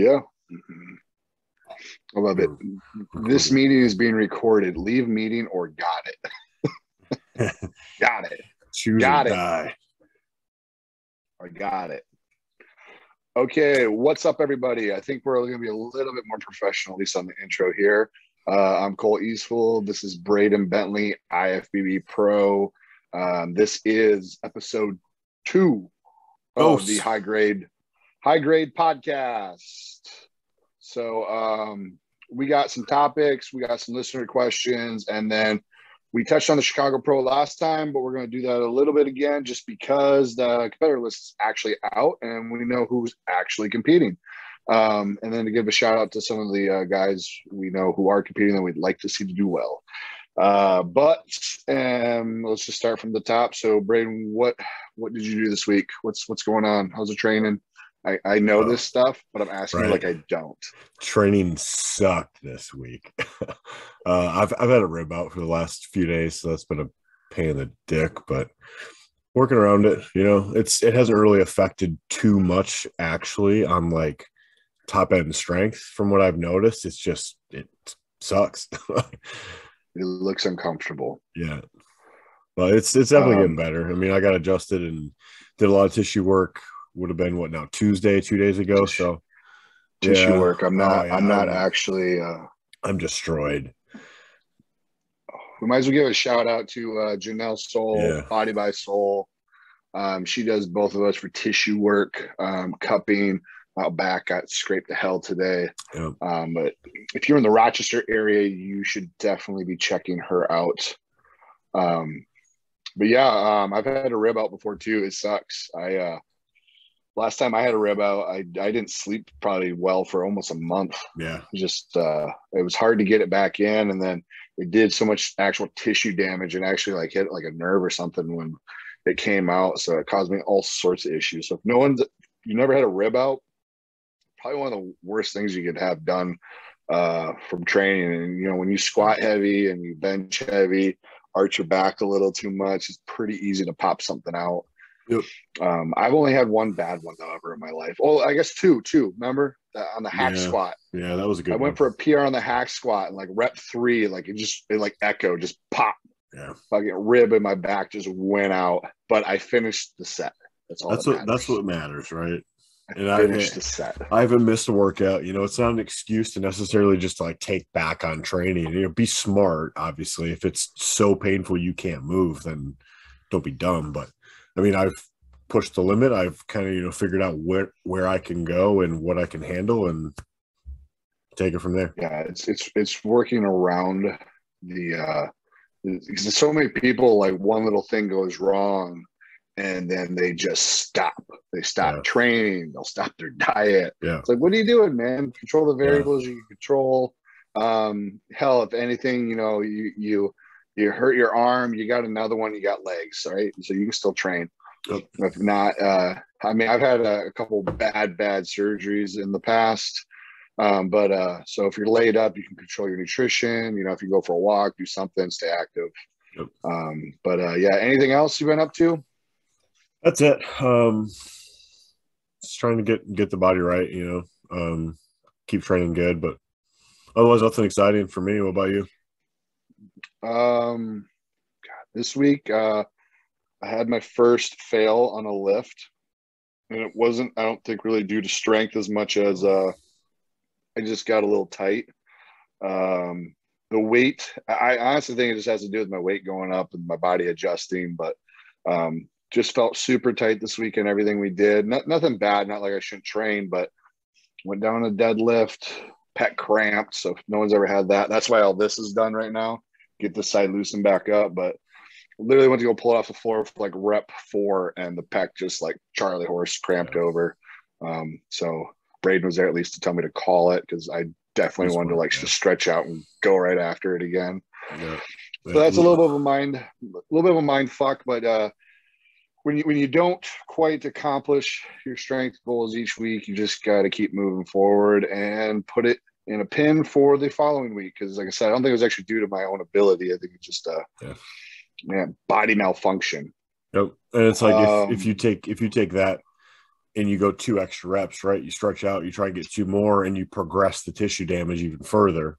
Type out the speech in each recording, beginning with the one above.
Yeah. I love it. This meeting is being recorded. Leave meeting or got it. Got it. Choose got or it. die. I got it. Okay, what's up, everybody? I think we're going to be a little bit more professional, at least on the intro here. I'm Cole Eastful. This is Braden Bentley, IFBB Pro. This is episode 2 of the high grade podcast. So we got some topics, we got some listener questions, and then we touched on the Chicago Pro last time, but we're going to do that a little bit again just because the competitor list is actually out and we know who's actually competing. And then to give a shout out to some of the guys we know who are competing that we'd like to see to do well. But let's just start from the top. So Braden, what did you do this week? What's going on? How's the training? I know this stuff, but I'm asking you like I don't. Training sucked this week. I've had a rib out for the last few days, so that's been a pain in the dick, but working around it. You know, it hasn't really affected too much actually on like top end strength from what I've noticed. It's just it sucks. It looks uncomfortable. Yeah. Well, it's definitely getting better. I mean, I got adjusted and did a lot of tissue work. Would have been what now? Tuesday, 2 days ago. Tissue work. I'm not actually. I'm destroyed. We might as well give a shout out to Janelle Soul, Body by Soul. She does both of us for tissue work, cupping. Out back, got scraped to hell today. Yep. But if you're in the Rochester area, you should definitely be checking her out. But yeah, I've had a rib out before too. It sucks. Last time I had a rib out, I didn't sleep probably well for almost a month. Yeah. Just it was hard to get it back in, and then it did so much actual tissue damage and actually like hit like a nerve or something when it came out. So it caused me all sorts of issues. So if you never had a rib out, probably one of the worst things you could have done from training. And you know, when you squat heavy and you bench heavy, arch your back a little too much, it's pretty easy to pop something out. Yep. I've only had one bad one though ever in my life. Oh, I guess two. Remember on the hack squat? Yeah, that was a good one. I went for a PR on the hack squat and like rep 3, like it like echoed, just pop. Yeah. Fucking rib in my back just went out, but I finished the set. That's what matters, right? And I finished the set. I haven't missed a workout. You know, it's not an excuse to necessarily just like take back on training. You know, be smart. Obviously, if it's so painful you can't move, then don't be dumb. But I mean, I've pushed the limit. I've kind of, you know, figured out where I can go and what I can handle and take it from there. Yeah, it's working around because so many people, like one little thing goes wrong and then they just stop. They stop training. They'll stop their diet. Yeah. It's like, what are you doing, man? Control the variables you can control. Hell, if anything, you know, you hurt your arm, you got another one, you got legs, right? So you can still train. Yep. If not, I mean, I've had a couple bad surgeries in the past. But so if you're laid up, you can control your nutrition. You know, if you go for a walk, do something, stay active. Yep. But yeah, anything else you've been up to? That's it. Just trying to get the body right, you know, keep training good, but otherwise nothing exciting for me. What about you? God, this week, I had my first fail on a lift, and it wasn't, I don't think, really due to strength as much as I just got a little tight. The weight, I honestly think it just has to do with my weight going up and my body adjusting, but just felt super tight this week and everything we did. Nothing bad, not like I shouldn't train, but went down a deadlift, pec cramped. So if no one's ever had that, that's why all this is done right now. Get this side loosened back up, but literally went to go pull it off the floor for like rep 4 and the pec just like Charlie horse cramped over. So Braden was there at least to tell me to call it because I definitely wanted to like just stretch out and go right after it again. Yeah. So that's a little bit of a mind fuck, but when you don't quite accomplish your strength goals each week, you just got to keep moving forward and put it in a pin for the following week. Because like I said, I don't think it was actually due to my own ability. I think it's just body malfunction. Yep. And it's like if you take that and you go 2 extra reps, right? You stretch out, you try and get 2 more, and you progress the tissue damage even further.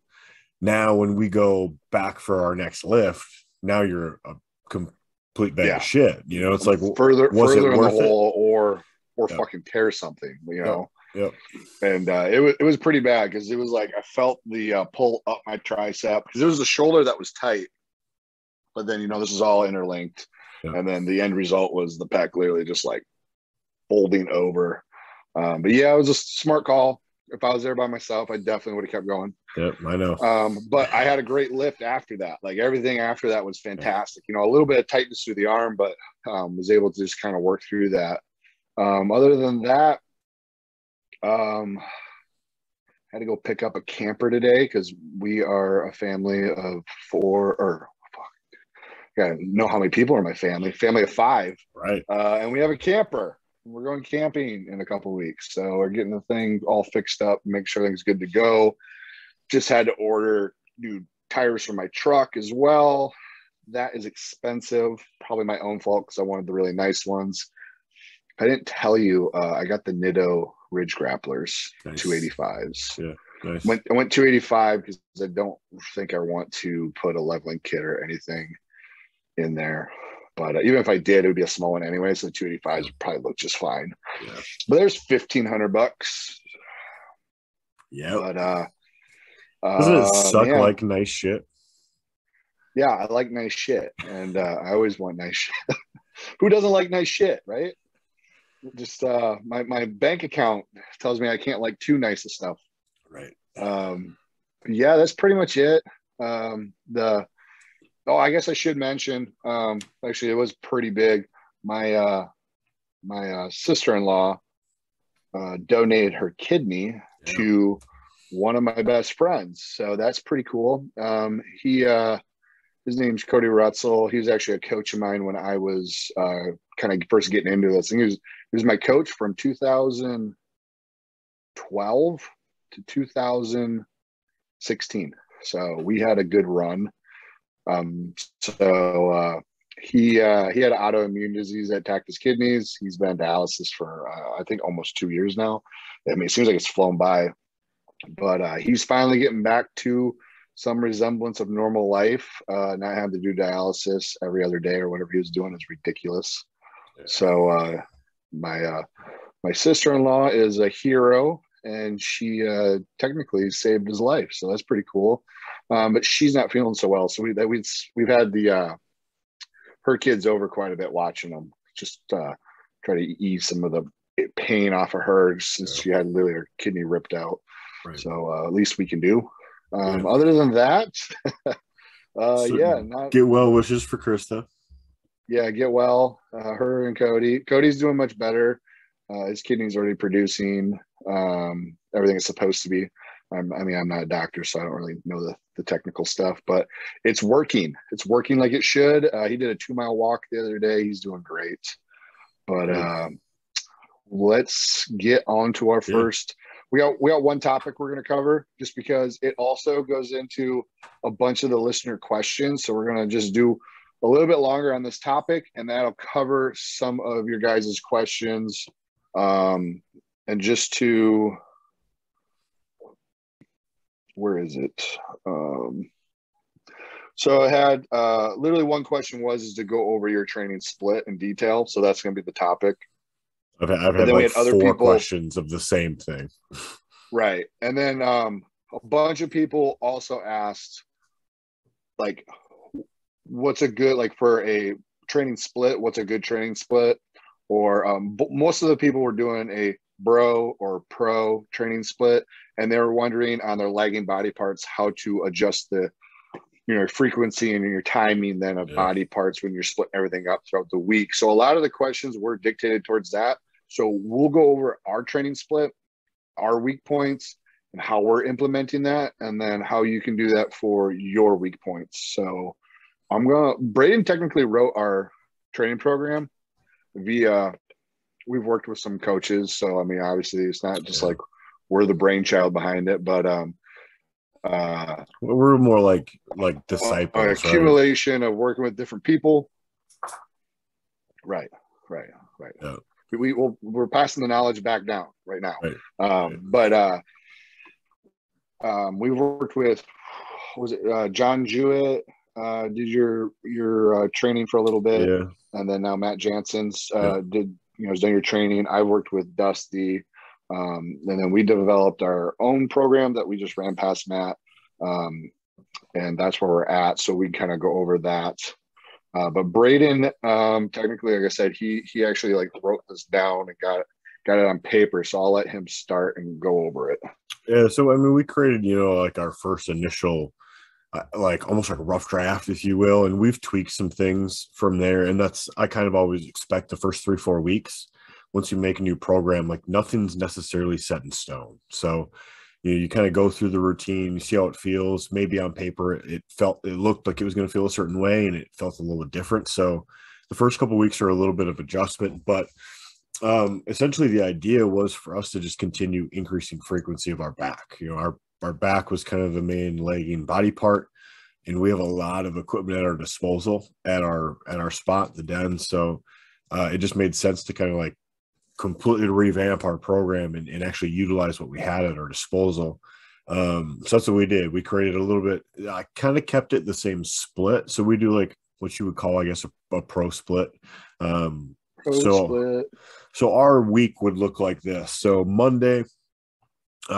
Now, when we go back for our next lift, now you're a complete bag of shit. You know, it's like, further was it in the worth it? hole or fucking tear something, you know? Yep. And it was pretty bad because it was like I felt the pull up my tricep because it was the shoulder that was tight. But then, you know, this is all interlinked. Yeah. And then the end result was the pec literally just like folding over. But yeah, it was a smart call. If I was there by myself, I definitely would have kept going. Yep, I know. But I had a great lift after that. Like everything after that was fantastic. You know, a little bit of tightness through the arm, but was able to just kind of work through that. Other than that, had to go pick up a camper today because we are a family of 4 or I know how many people are in my family of 5. Right. And we have a camper. We're going camping in a couple of weeks. So we're getting the thing all fixed up, make sure everything's good to go. Just had to order new tires for my truck as well. That is expensive. Probably my own fault because I wanted the really nice ones. I didn't tell you, I got the Nitto Ridge Grapplers, nice. 285s. Yeah, nice. I went 285 because I don't think I want to put a leveling kit or anything in there. But even if I did, it would be a small one anyway. So the 285s would probably look just fine. Yeah. But there's $1,500. Yeah. But doesn't it suck like nice shit? Yeah, I like nice shit. And I always want nice shit. Who doesn't like nice shit, right? Just my bank account tells me I can't like too nice of stuff. Right. Yeah, that's pretty much it. I guess I should mention, actually it was pretty big. My sister-in-law donated her kidney to one of my best friends. So that's pretty cool. His name's Cody Rutzel. He was actually a coach of mine when I was kind of first getting into this. And he was my coach from 2012 to 2016. So we had a good run. He had an autoimmune disease that attacked his kidneys. He's been in dialysis for I think almost 2 years now. I mean, it seems like it's flown by, but he's finally getting back to some resemblance of normal life. Not having to do dialysis every other day or whatever he was doing is ridiculous. Yeah. So my sister-in-law is a hero, and she technically saved his life. So that's pretty cool. But she's not feeling so well. So we've had her kids over quite a bit watching them, just try to ease some of the pain off of her since she had literally her kidney ripped out. Right. So at least we can do. Other than that, get well wishes for Krista. Yeah, get well. Her and Cody. Cody's doing much better. His kidney's already producing everything it's supposed to be. I'm not a doctor, so I don't really know the technical stuff, but it's working. It's working like it should. He did a 2-mile walk the other day. He's doing great. But let's get on to our first. We got one topic we're going to cover just because it also goes into a bunch of the listener questions. So we're going to just do a little bit longer on this topic, and that'll cover some of your guys' questions. And just to, where is it? So I had literally one question is to go over your training split in detail. So that's going to be the topic. I've had like 4 questions of the same thing. Right. And then a bunch of people also asked, like, what's a good, like for a training split, what's a good training split? Or most of the people were doing a bro or pro training split, and they were wondering on their lagging body parts how to adjust the frequency and your timing then of body parts when you're splitting everything up throughout the week. So a lot of the questions were dictated towards that. So we'll go over our training split, our weak points, and how we're implementing that, and then how you can do that for your weak points. So Braden technically wrote our training program we've worked with some coaches. So, I mean, obviously it's not just like we're the brainchild behind it, but we're more like disciples, an accumulation of working with different people. Right. Yeah. we're passing the knowledge back down right now. Right. But we've worked with, what was it, John Jewett did your training for a little bit, Yeah. and then now Matt Jansen's has done your training. I worked with Dusty, and then we developed our own program that we just ran past Matt, and that's where we're at. So we kind of go over that. But Braden, technically, like I said, he actually like wrote this down and got it on paper. So I'll let him start and go over it. Yeah. So I mean, we created, like our first initial, like almost like a rough draft, if you will, and we've tweaked some things from there. And I kind of always expect the first 3-4 weeks, once you make a new program, like nothing's necessarily set in stone. So you kind of go through the routine, you see how it feels. Maybe on paper it looked like it was going to feel a certain way, and it felt a little bit different. So the first couple of weeks are a little bit of adjustment, but essentially the idea was for us to just continue increasing frequency of our back. Our back was kind of the main lagging body part, and we have a lot of equipment at our disposal at our spot, the den. So it just made sense to kind of like completely revamp our program and actually utilize what we had at our disposal. So that's what we did. We created a little bit, I kind of kept it the same split. So we do like what you would call, I guess, a pro split. So our week would look like this. So Monday,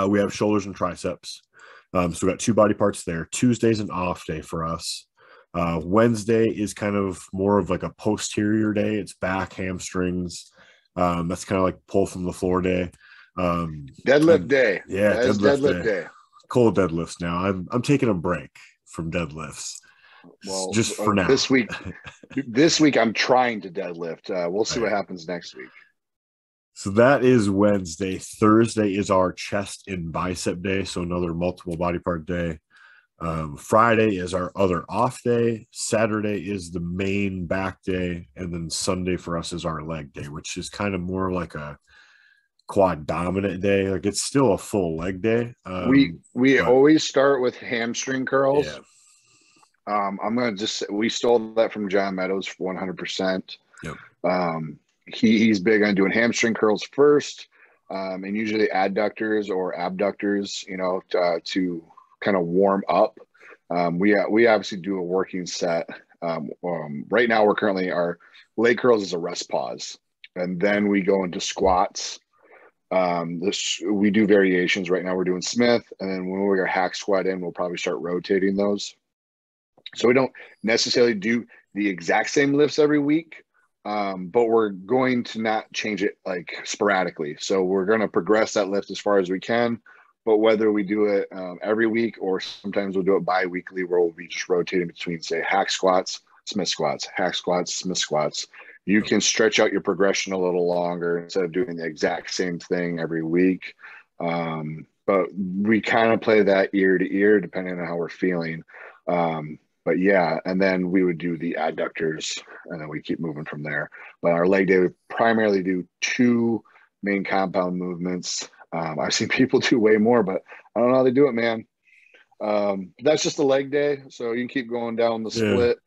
we have shoulders and triceps. So we got 2 body parts there. Tuesday's an off day for us. Wednesday is kind of more of like a posterior day. It's back, hamstrings. That's kind of like pull from the floor day. Deadlift day. Yeah, deadlift day. Cold deadlifts now. I'm taking a break from deadlifts. Well, just for now. This week I'm trying to deadlift. We'll see what happens next week. So that is Wednesday. Thursday is our chest and bicep day, so another multiple body part day. Friday is our other off day. Saturday is the main back day, and then Sunday for us is our leg day, which is kind of more like a quad dominant day. Like it's still a full leg day. We always start with hamstring curls. Yeah. I'm gonna just say we stole that from John Meadows 100%. Yep. He's big on doing hamstring curls first, and usually adductors or abductors, to kind of warm up. We obviously do a working set. Right now our leg curls is a rest pause, and then we go into squats. We do variations. Right now we're doing Smith, and then when we are hack squat in, we'll probably start rotating those. So we don't necessarily do the exact same lifts every week, but we're going to not change it like sporadically. So we're going to progress that lift as far as we can. But whether we do it every week or sometimes we'll do it bi-weekly, where we'll be just rotating between, say, hack squats, Smith squats, hack squats, Smith squats. You can stretch out your progression a little longer instead of doing the exact same thing every week. But we kind of play that ear to ear depending on how we're feeling. But yeah, and then we would do the adductors, and then we keep moving from there. But our leg day, we primarily do 2 main compound movements. I've seen people do way more, but I don't know how they do it, man. That's just a leg day, so you can keep going down the split.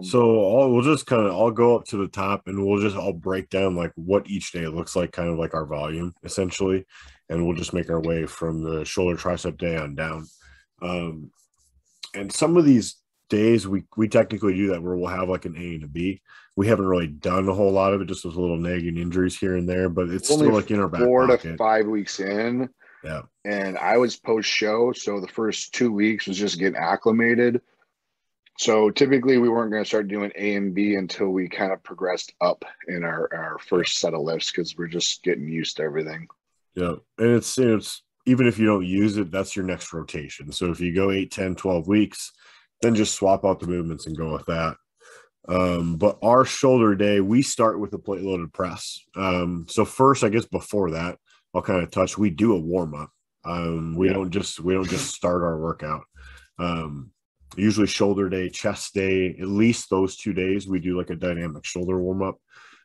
So we'll just I'll go up to the top, and I'll break down like what each day looks like, kind of like our volume essentially, and we'll just make our way from the shoulder tricep day on down. And some of these days we technically do that where we'll have like an A and a B. We haven't really done a whole lot of it, just with little nagging injuries here and there, but it's only still like in our back 4 pocket. to 5 weeks in. Yeah. And I was post show, so the first 2 weeks was just getting acclimated. So typically we weren't going to start doing A and B until we kind of progressed up in our first set of lifts, because we're just getting used to everything. Yeah. And it's even if you don't use it, that's your next rotation. So if you go 8, 10, 12 weeks, then just swap out the movements and go with that. But our shoulder day, we start with a plate loaded press. So first, I guess before that, I'll kind of touch, we do a warm up. We don't just start our workout. Usually shoulder day, chest day, at least those 2 days, we do like a dynamic shoulder warm up.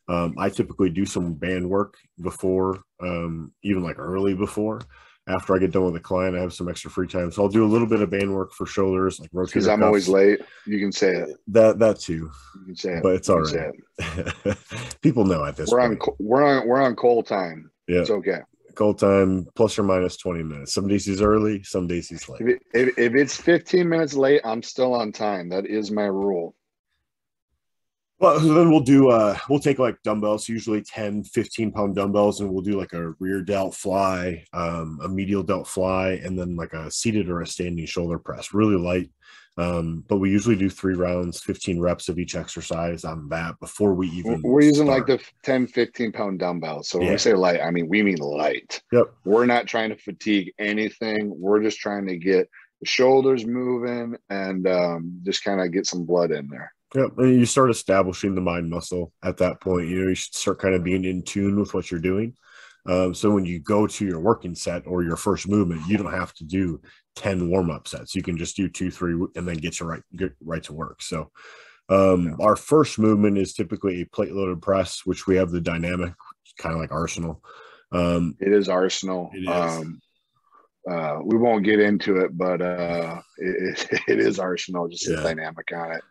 I typically do some band work before, even like early before. After I get done with the client, I have some extra free time, so I'll do a little bit of band work for shoulders, like rotator cuffs. Because I'm always late. You can say it. That too. can say it. but it's You all can say right. it. People know at this We're point. we're on coal time. Yeah. It's okay. Cold time plus or minus 20 minutes. Some days he's early, some days he's late. If it's 15 minutes late, I'm still on time. That is my rule. Well, so then we'll take like dumbbells, usually 10, 15-pound dumbbells, and we'll do like a rear delt fly, a medial delt fly, and then like a seated or a standing shoulder press, really light. But we usually do 3 rounds, 15 reps of each exercise on that before we even We're using start. like the 10, 15-pound dumbbells. So when Yeah. we say light, I mean, we mean light. Yep. We're not trying to fatigue anything. We're just trying to get the shoulders moving and just kind of get some blood in there. Yep. And you start establishing the mind muscle at that point. You know, you should start kind of being in tune with what you're doing. So when you go to your working set or your first movement, you don't have to do 10 warm-up sets. You can just do 2, 3, and then get right to work. So our first movement is typically a plate loaded press, which we have the dynamic, kind of like Arsenal. It is Arsenal. It is. We won't get into it, but it is Arsenal, just the dynamic on it.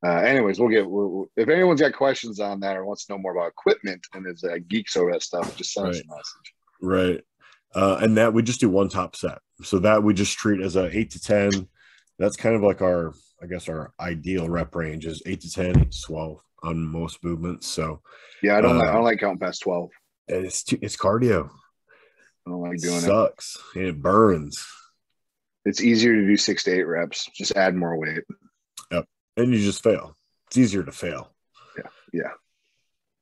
Anyways, if anyone's got questions on that or wants to know more about equipment and is geeks over that stuff, just send us a message. Right. And that we just do one top set. So that we just treat as a 8 to 10. That's kind of like our ideal rep range is 8 to 10, 8 to 12 on most movements. So yeah, I don't like counting past 12. It's cardio. I don't like doing it. Sucks. And it burns. It's easier to do 6 to 8 reps. Just add more weight. Yep. And you just fail. It's easier to fail. Yeah.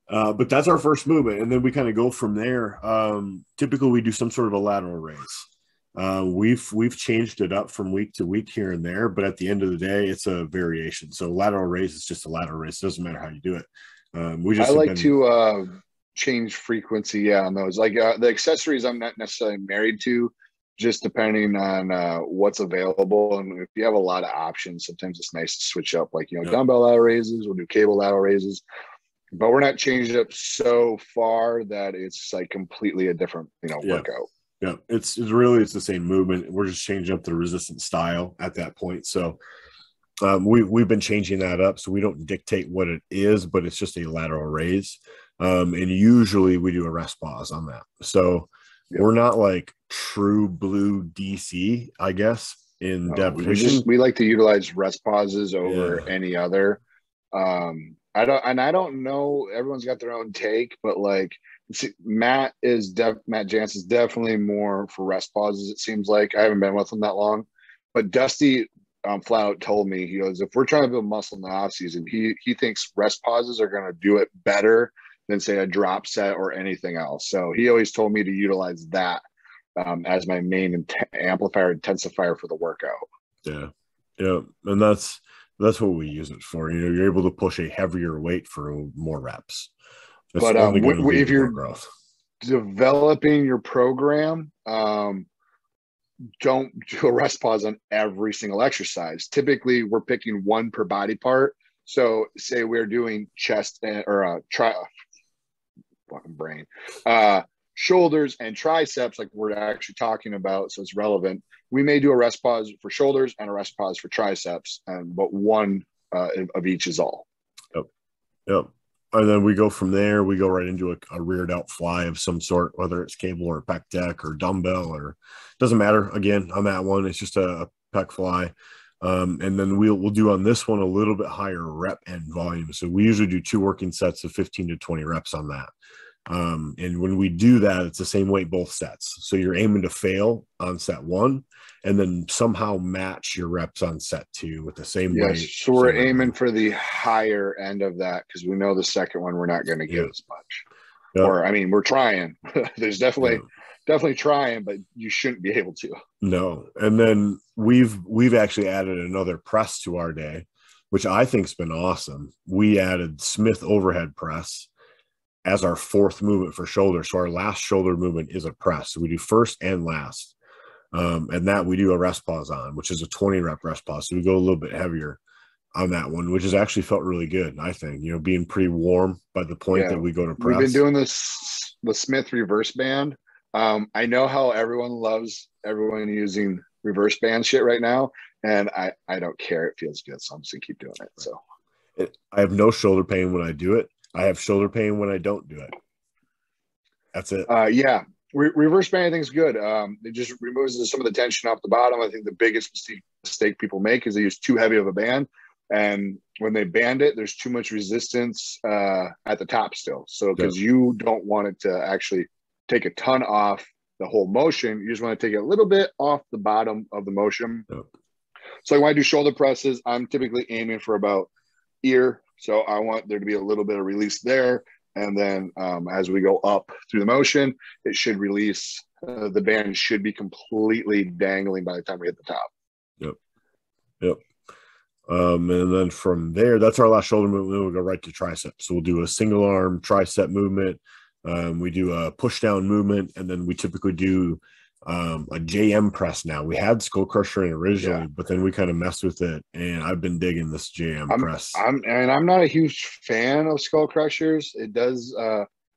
But that's our first movement. And then we kind of go from there. Typically we do some sort of a lateral raise. We've changed it up from week to week here and there, but at the end of the day, it's a variation. So lateral raise is just a lateral raise. It doesn't matter how you do it. I like to change frequency on those. Like the accessories I'm not necessarily married to, just depending on what's available. And if you have a lot of options, sometimes it's nice to switch up, like, dumbbell lateral raises, we'll do cable lateral raises, but we're not changing it up so far that it's like completely a different, workout. Yeah. It's the same movement. We're just changing up the resistance style at that point. So we've been changing that up. So we don't dictate what it is, but it's just a lateral raise. And usually we do a rest pause on that. So we're not like true blue DC, I guess, in definition. We like to utilize rest pauses over any other. I don't know. Everyone's got their own take, but like Matt Jantz is definitely more for rest pauses. It seems like I haven't been with him that long, but Dusty flat out told me, he goes, if we're trying to build muscle in the off season, he thinks rest pauses are going to do it better than say a drop set or anything else. So he always told me to utilize that as my main amplifier intensifier for the workout. Yeah. And that's what we use it for. You're able to push a heavier weight for more reps. That's but if you're developing your program, don't do a rest pause on every single exercise. Typically, we're picking one per body part. So say we're doing chest or shoulders and triceps, like we're actually talking about, so it's relevant. We may do a rest pause for shoulders and a rest pause for triceps, but one of each is all. Yep. And then we go from there. We go right into a rear delt fly of some sort, whether it's cable or pec deck or dumbbell, or doesn't matter. Again, on that one, it's just a pec fly. And then we'll do on this one a little bit higher rep and volume. So we usually do 2 working sets of 15 to 20 reps on that. And when we do that, it's the same weight both sets. So you're aiming to fail on set 1 and then somehow match your reps on set 2 with the same weight. So we're aiming for the higher end of that because we know the second one we're not going to get as much. Or I mean, we're trying. There's definitely trying, but you shouldn't be able to. No. And then we've actually added another press to our day, which I think's been awesome. We added Smith overhead press as our 4th movement for shoulder. So our last shoulder movement is a press. So we do first and last. And that we do a rest pause on, which is a 20 rep rest pause. So we go a little bit heavier on that one, which has actually felt really good, I think, being pretty warm by the point that we go to press. We've been doing the Smith reverse band. I know how everyone loves everyone using reverse band shit right now. And I don't care. It feels good. So I'm just gonna keep doing it. So I have no shoulder pain when I do it. I have shoulder pain when I don't do it. That's it. Yeah. Reverse banding is good. It just removes some of the tension off the bottom. I think the biggest mistake people make is they use too heavy of a band. And when they band it, there's too much resistance at the top still. So because you don't want it to actually take a ton off the whole motion, you just want to take a little bit off the bottom of the motion. Yep. So when I do shoulder presses, I'm typically aiming for about ear. So I want there to be a little bit of release there. And then as we go up through the motion, it should release. The band should be completely dangling by the time we hit the top. Yep. Yep. And then from there, that's our last shoulder movement. We'll go right to tricep. So we'll do a single arm tricep movement. We do a push down movement, and then we typically do a JM press now. We had skull crusher in originally, but then we kind of messed with it, and I've been digging this JM press. I'm not a huge fan of skull crushers. It does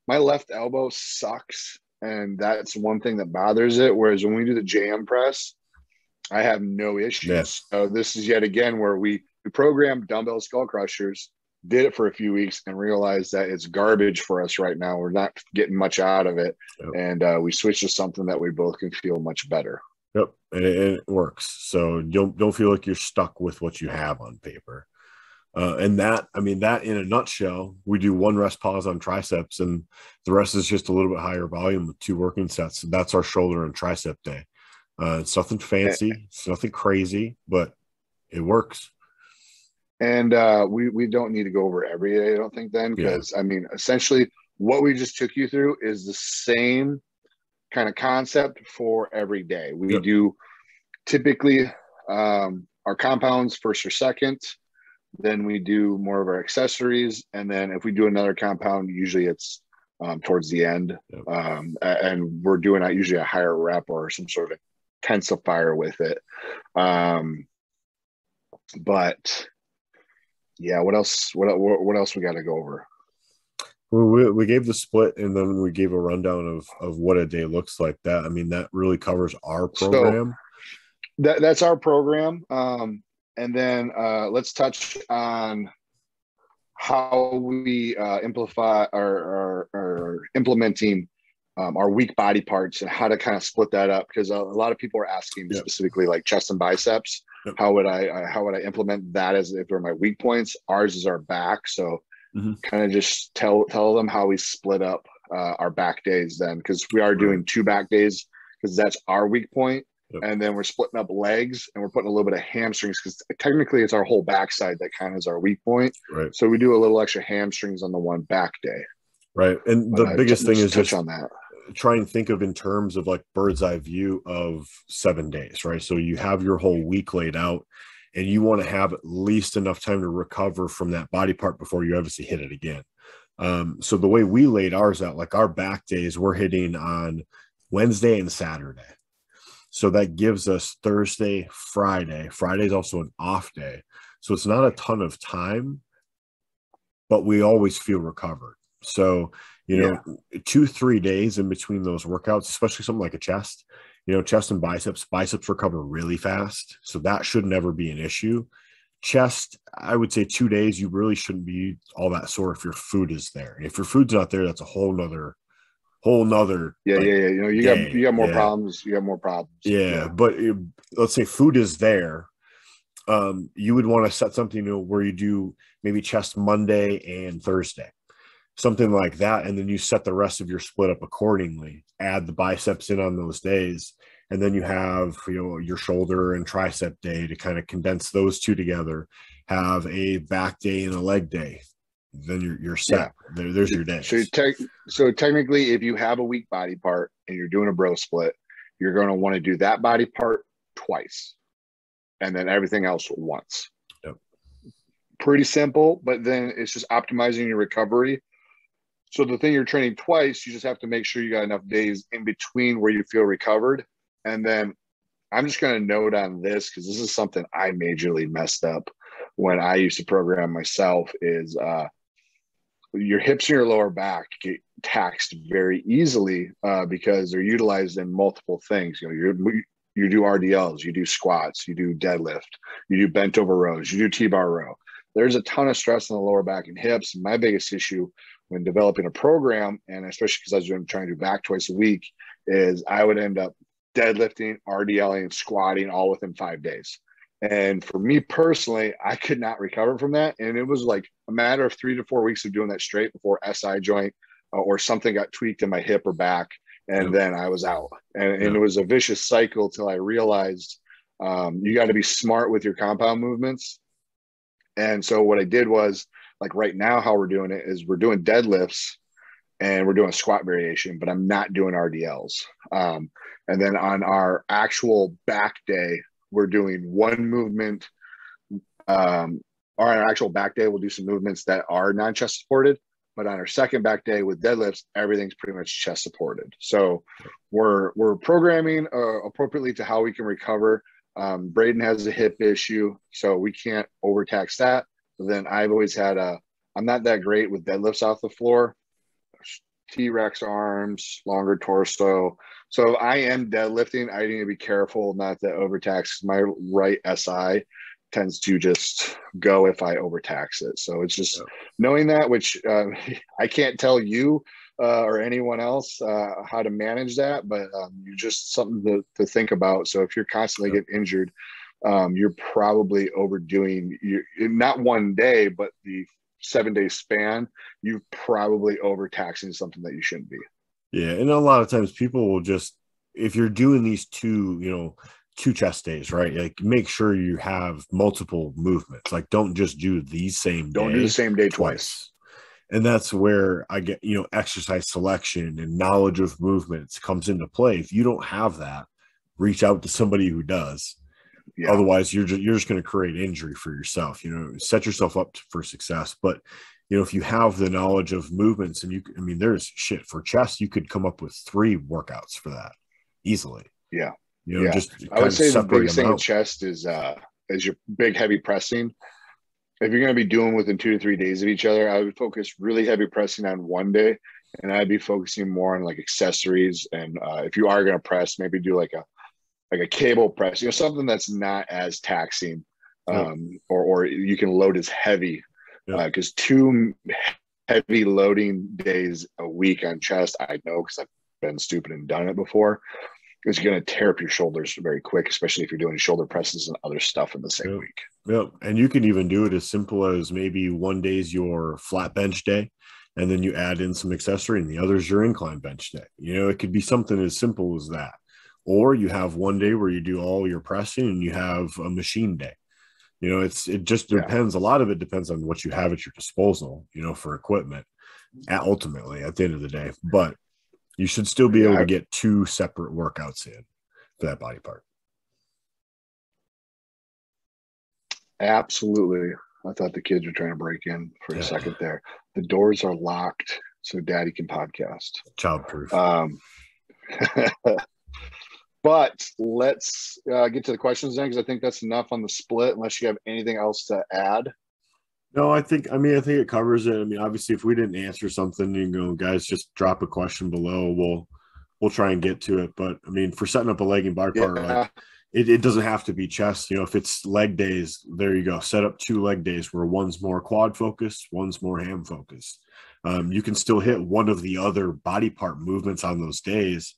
my left elbow sucks, and that's one thing that bothers it. Whereas when we do the JM press, I have no issues. Yes. So this is yet again where we programmed dumbbell skull crushers, did it for a few weeks, and realized that it's garbage for us right now. We're not getting much out of it. Yep. And we switched to something that we both can feel much better. Yep. And it works. So don't feel like you're stuck with what you have on paper. And that in a nutshell, we do one rest pause on triceps, and the rest is just a little bit higher volume with 2 working sets. And that's our shoulder and tricep day. It's nothing fancy. It's nothing crazy, but it works. And we don't need to go over every day, I don't think, then, because essentially what we just took you through is the same kind of concept for every day. We do typically our compounds first or second, then we do more of our accessories, and then if we do another compound, usually it's towards the end, and we're doing usually a higher rep or some sort of intensifier with it. But yeah, what else we got to go over? We gave the split, and then we gave a rundown of what a day looks like. That really covers our program. So that's our program. And then let's touch on how we are implementing our weak body parts and how to kind of split that up, because a lot of people are asking specifically like chest and biceps. How would I implement that as if they're my weak points? Ours is our back, so kind of just tell them how we split up our back days then, because we are doing 2 back days because that's our weak point. And then we're splitting up legs, and we're putting a little bit of hamstrings because technically it's our whole backside that kind of is our weak point. Right. So we do a little extra hamstrings on the one back day. Right. And the biggest thing is just on that. Try and think of in terms of like bird's eye view of 7 days, right? So you have your whole week laid out, and you want to have at least enough time to recover from that body part before you obviously hit it again. So the way we laid ours out, like our back days, we're hitting on Wednesday and Saturday. So that gives us Thursday, Friday. Friday is also an off day. So it's not a ton of time, but we always feel recovered. So, 2-3 days in between those workouts, especially something like a chest, chest and biceps recover really fast. So that should never be an issue. Chest, I would say 2 days, you really shouldn't be all that sore if your food is there. If your food's not there, that's a whole nother you got more problems. You have more problems. But let's say food is there. You would want to set something where you do maybe chest Monday and Thursday, something like that, and then you set the rest of your split up accordingly. Add the biceps in on those days, and then you have your shoulder and tricep day to kind of condense those 2 together. Have a back day and a leg day. Then you're set. There's your day. So technically, if you have a weak body part and you're doing a bro split, you're going to want to do that body part twice, and then everything else once. Yep. Pretty simple, but then it's just optimizing your recovery. So the thing you're training twice, you just have to make sure you got enough days in between where you feel recovered. And then I'm just going to note on this, because this is something I majorly messed up when I used to program myself, is your hips and your lower back get taxed very easily because they're utilized in multiple things. You do RDLs, you do squats, you do deadlift, you do bent over rows, you do T-bar row. there's a ton of stress on the lower back and hips. My biggest issue when developing a program, and especially because I was trying to do back twice a week, is I would end up deadlifting, RDLing, squatting all within 5 days. And for me personally, I could not recover from that. And it was like a matter of 3 to 4 weeks of doing that straight before SI joint or something got tweaked in my hip or back. And then I was out. And it was a vicious cycle till I realized you got to be smart with your compound movements. And so what I did was, like right now, how we're doing it is we're doing deadlifts and we're doing a squat variation, but I'm not doing RDLs. And then on our actual back day, we're doing one movement. Or on our actual back day, we'll do some movements that are non-chest supported. But on our second back day with deadlifts, everything's pretty much chest supported. So we're programming appropriately to how we can recover. Braden has a hip issue, so we can't overtax that. But then I've always had I'm not that great with deadlifts off the floor. T-Rex arms, longer torso. So I am deadlifting. I need to be careful not to overtax. My right SI tends to just go if I overtax it. So it's just knowing that, which I can't tell you or anyone else how to manage that, but you're just something to think about. So if you're constantly getting injured, you're probably overdoing not one day, but the 7-day span, you're probably overtaxing something that you shouldn't be. Yeah. And a lot of times people will just, if you're doing these two chest days, right? Like make sure you have multiple movements. Like don't just do the same day. Don't do the same day twice. And that's where I get, exercise selection and knowledge of movements comes into play. If you don't have that, reach out to somebody who does. Yeah. Otherwise, you're just going to create injury for yourself. Set yourself up for success. But if you have the knowledge of movements, and there's shit for chest, you could come up with 3 workouts for that easily. Yeah. Just I would say the biggest thing with chest is your big heavy pressing. If you're going to be doing within 2 to 3 days of each other, I would focus really heavy pressing on one day, and I'd be focusing more on like accessories. And if you are going to press, maybe do like a cable press, something that's not as taxing, or you can load as heavy, because 2 heavy loading days a week on chest, I know because I've been stupid and done it before, is going to tear up your shoulders very quick, especially if you're doing shoulder presses and other stuff in the same week. Yep. And you can even do it as simple as maybe one day's your flat bench day, and then you add in some accessory, and the other's your incline bench day. It could be something as simple as that. Or you have one day where you do all your pressing and you have a machine day. It just depends. A lot of it depends on what you have at your disposal, for equipment ultimately at the end of the day. But you should still be able to get 2 separate workouts in for that body part. Absolutely. I thought the kids were trying to break in for a second there. The doors are locked so Daddy can podcast. Childproof. But let's get to the questions then, because I think that's enough on the split, unless you have anything else to add. No, I think it covers it. Obviously, if we didn't answer something, guys, just drop a question below. We'll try and get to it. But for setting up a leg and body part, like it doesn't have to be chest. If it's leg days, there you go. Set up 2 leg days where one's more quad focused, one's more ham focused. You can still hit one of the other body part movements on those days,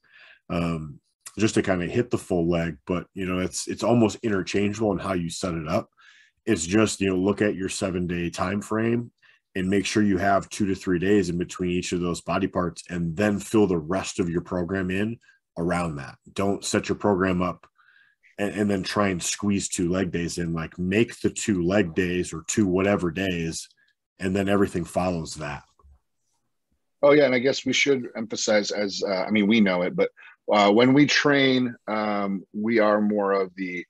just to kind of hit the full leg. But it's almost interchangeable in how you set it up. It's just, look at your 7-day time frame and make sure you have 2 to 3 days in between each of those body parts, and then fill the rest of your program in around that. Don't set your program up and then try and squeeze 2 leg days in. Like, make the 2 leg days or 2 whatever days, and then everything follows that. Oh yeah. And I guess we should emphasize, as we know it, but when we train, we are more of the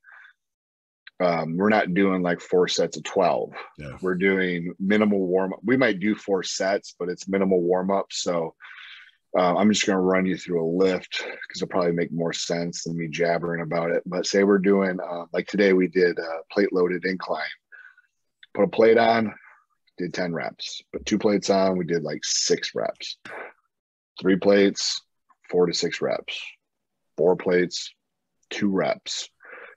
we're not doing like 4 sets of 12. Yeah. We're doing minimal warm up. We might do 4 sets, but it's minimal warm up. So I'm just going to run you through a lift, because it'll probably make more sense than me jabbering about it. But say we're doing like today, we did plate loaded incline. Put a plate on, did 10 reps. Put 2 plates on, we did like 6 reps. 3 plates, 4 to 6 reps. 4 plates, 2 reps.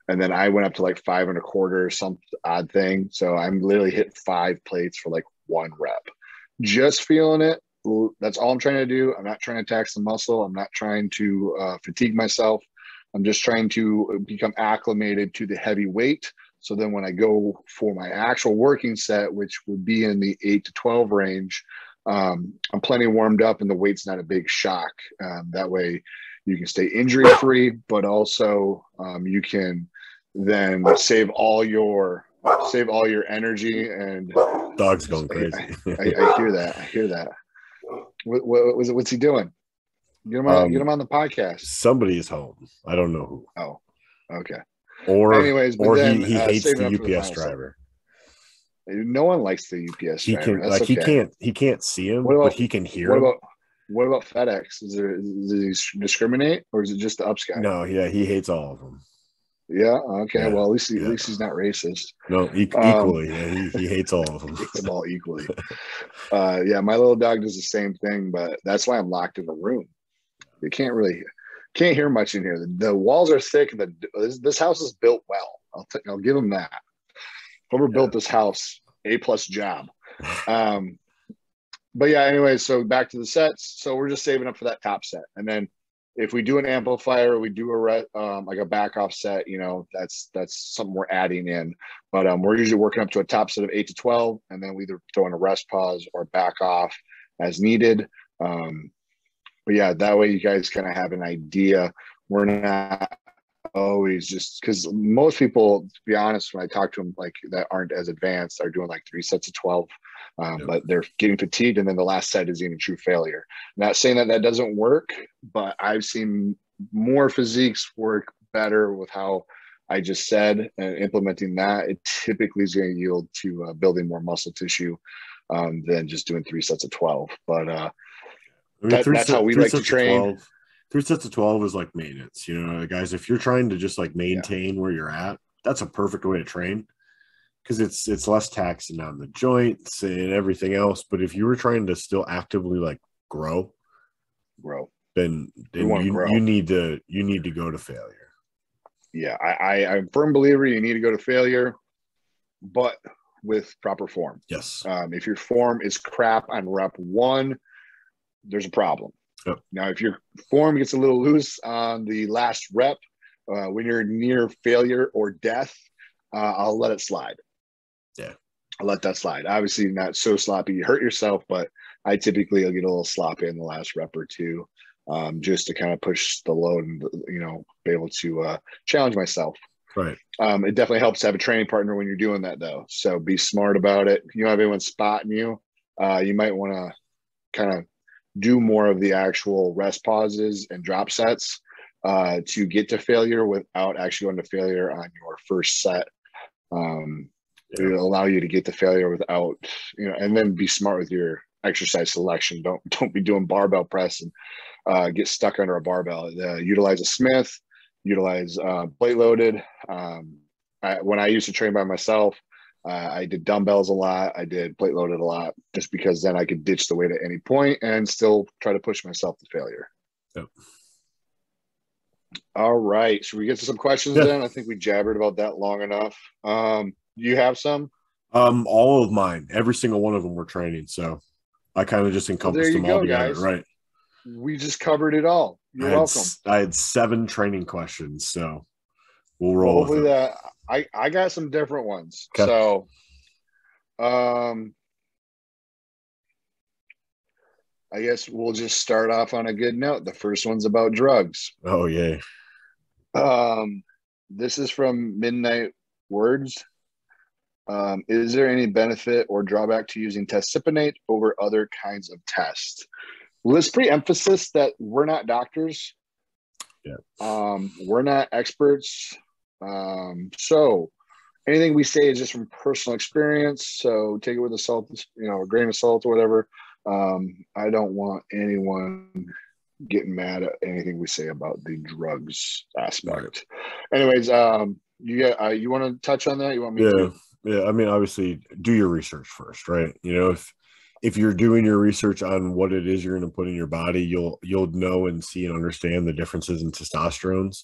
And then I went up to like 5.25 or some odd thing. So I'm literally hit 5 plates for like 1 rep. Just feeling it. That's all I'm trying to do. I'm not trying to tax the muscle. I'm not trying to fatigue myself. I'm just trying to become acclimated to the heavy weight. So then when I go for my actual working set, which would be in the 8 to 12 range, I'm plenty warmed up and the weight's not a big shock. That way you can stay injury free, but also you can then save all your energy. And Dog's going crazy. I hear that. I hear that. What's he doing? Get him on the podcast. Somebody is home. I don't know who. Oh, okay. Or then, he hates the UPS driver. No one likes the UPS driver. That's okay. He can't see him, but he can hear him. What about FedEx? Does he discriminate, or is it just the ups guy? No, yeah, he hates all of them. Yeah. Okay. Yeah, well, at least he's not racist. No, equally. Yeah, he hates all of them. Hates them all equally. Yeah, my little dog does the same thing, but that's why I'm locked in the room. You can't hear much in here. The walls are thick, and this house is built well. I'll give him that. Whoever built this house, A+ job. But yeah, anyway, so back to the sets. So we're just saving up for that top set, and then if we do an amplifier, we do like a back off set. That's something we're adding in. But we're usually working up to a top set of 8 to 12, and then we either throw in a rest pause or back off as needed. But yeah, that way you guys kind of have an idea. We're not always just, because most people, to be honest, when I talk to them like that aren't as advanced, are doing like 3 sets of 12, but they're getting fatigued, and then the last set is even true failure. Not saying that doesn't work, but I've seen more physiques work better with how I just said, and implementing that. It typically is going to yield to building more muscle tissue than just doing 3 sets of 12. But that's how we like to train. 3 sets of 12 is like maintenance, guys. If you're trying to just like maintain where you're at, that's a perfect way to train, because it's less taxing on the joints and everything else. But if you were trying to still actively like grow, then you need to go to failure. Yeah, I'm a firm believer you need to go to failure, but with proper form. Yes. If your form is crap on rep 1, there's a problem. Yep. Now, if your form gets a little loose on the last rep, when you're near failure or death, I'll let it slide. Yeah. I'll let that slide. Obviously, not so sloppy you hurt yourself, but I typically will get a little sloppy in the last rep or two, just to kind of push the load and, be able to challenge myself. Right. It definitely helps to have a training partner when you're doing that, though. So be smart about it. You don't have anyone spotting you. You might want to kind of do more of the actual rest pauses and drop sets to get to failure without actually going to failure on your first set. It'll allow you to get to failure without, and then be smart with your exercise selection. Don't be doing barbell press and get stuck under a barbell. Utilize a Smith, utilize plate loaded. When I used to train by myself, I did dumbbells a lot. I did plate loaded a lot, just because then I could ditch the weight at any point and still try to push myself to failure. Yep. All right. Should we get to some questions then? I think we jabbered about that long enough. Do you have some? All of mine, every single one of them were training. So I kind of just encompassed them all together. Guys. Right. We just covered it all. You're welcome. I had 7 training questions, so we'll roll. Hopefully that I got some different ones. Okay. So, I guess we'll just start off on a good note. The first one's about drugs. Oh, yeah. This is from Midnight Words. Is there any benefit or drawback to using testipinate over other kinds of tests? Let's pre-emphasis that we're not doctors. Yeah. We're not experts. So anything we say is just from personal experience. So take it with a salt, a grain of salt or whatever. I don't want anyone getting mad at anything we say about the drugs aspect. Right. Anyways, you want to touch on that? You want me to? Yeah. I mean, obviously do your research first, right? If you're doing your research on what it is you're going to put in your body, you'll know and see and understand the differences in testosterones.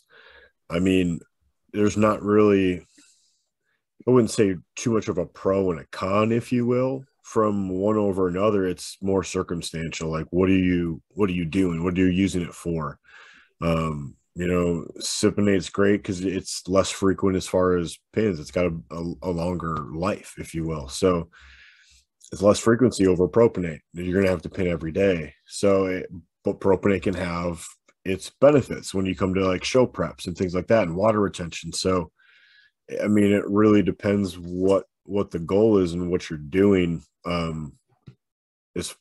I mean, there's not really, I wouldn't say too much of a pro and a con, if you will, from one over another. It's more circumstantial. Like, what are you doing? What are you using it for? Sipinate's great because it's less frequent as far as pins. It's got a longer life, if you will. So it's less frequency over propionate. You're going to have to pin every day. But propionate can have its benefits when you come to like show preps and things like that and water retention. So, I mean, it really depends what the goal is and what you're doing. There's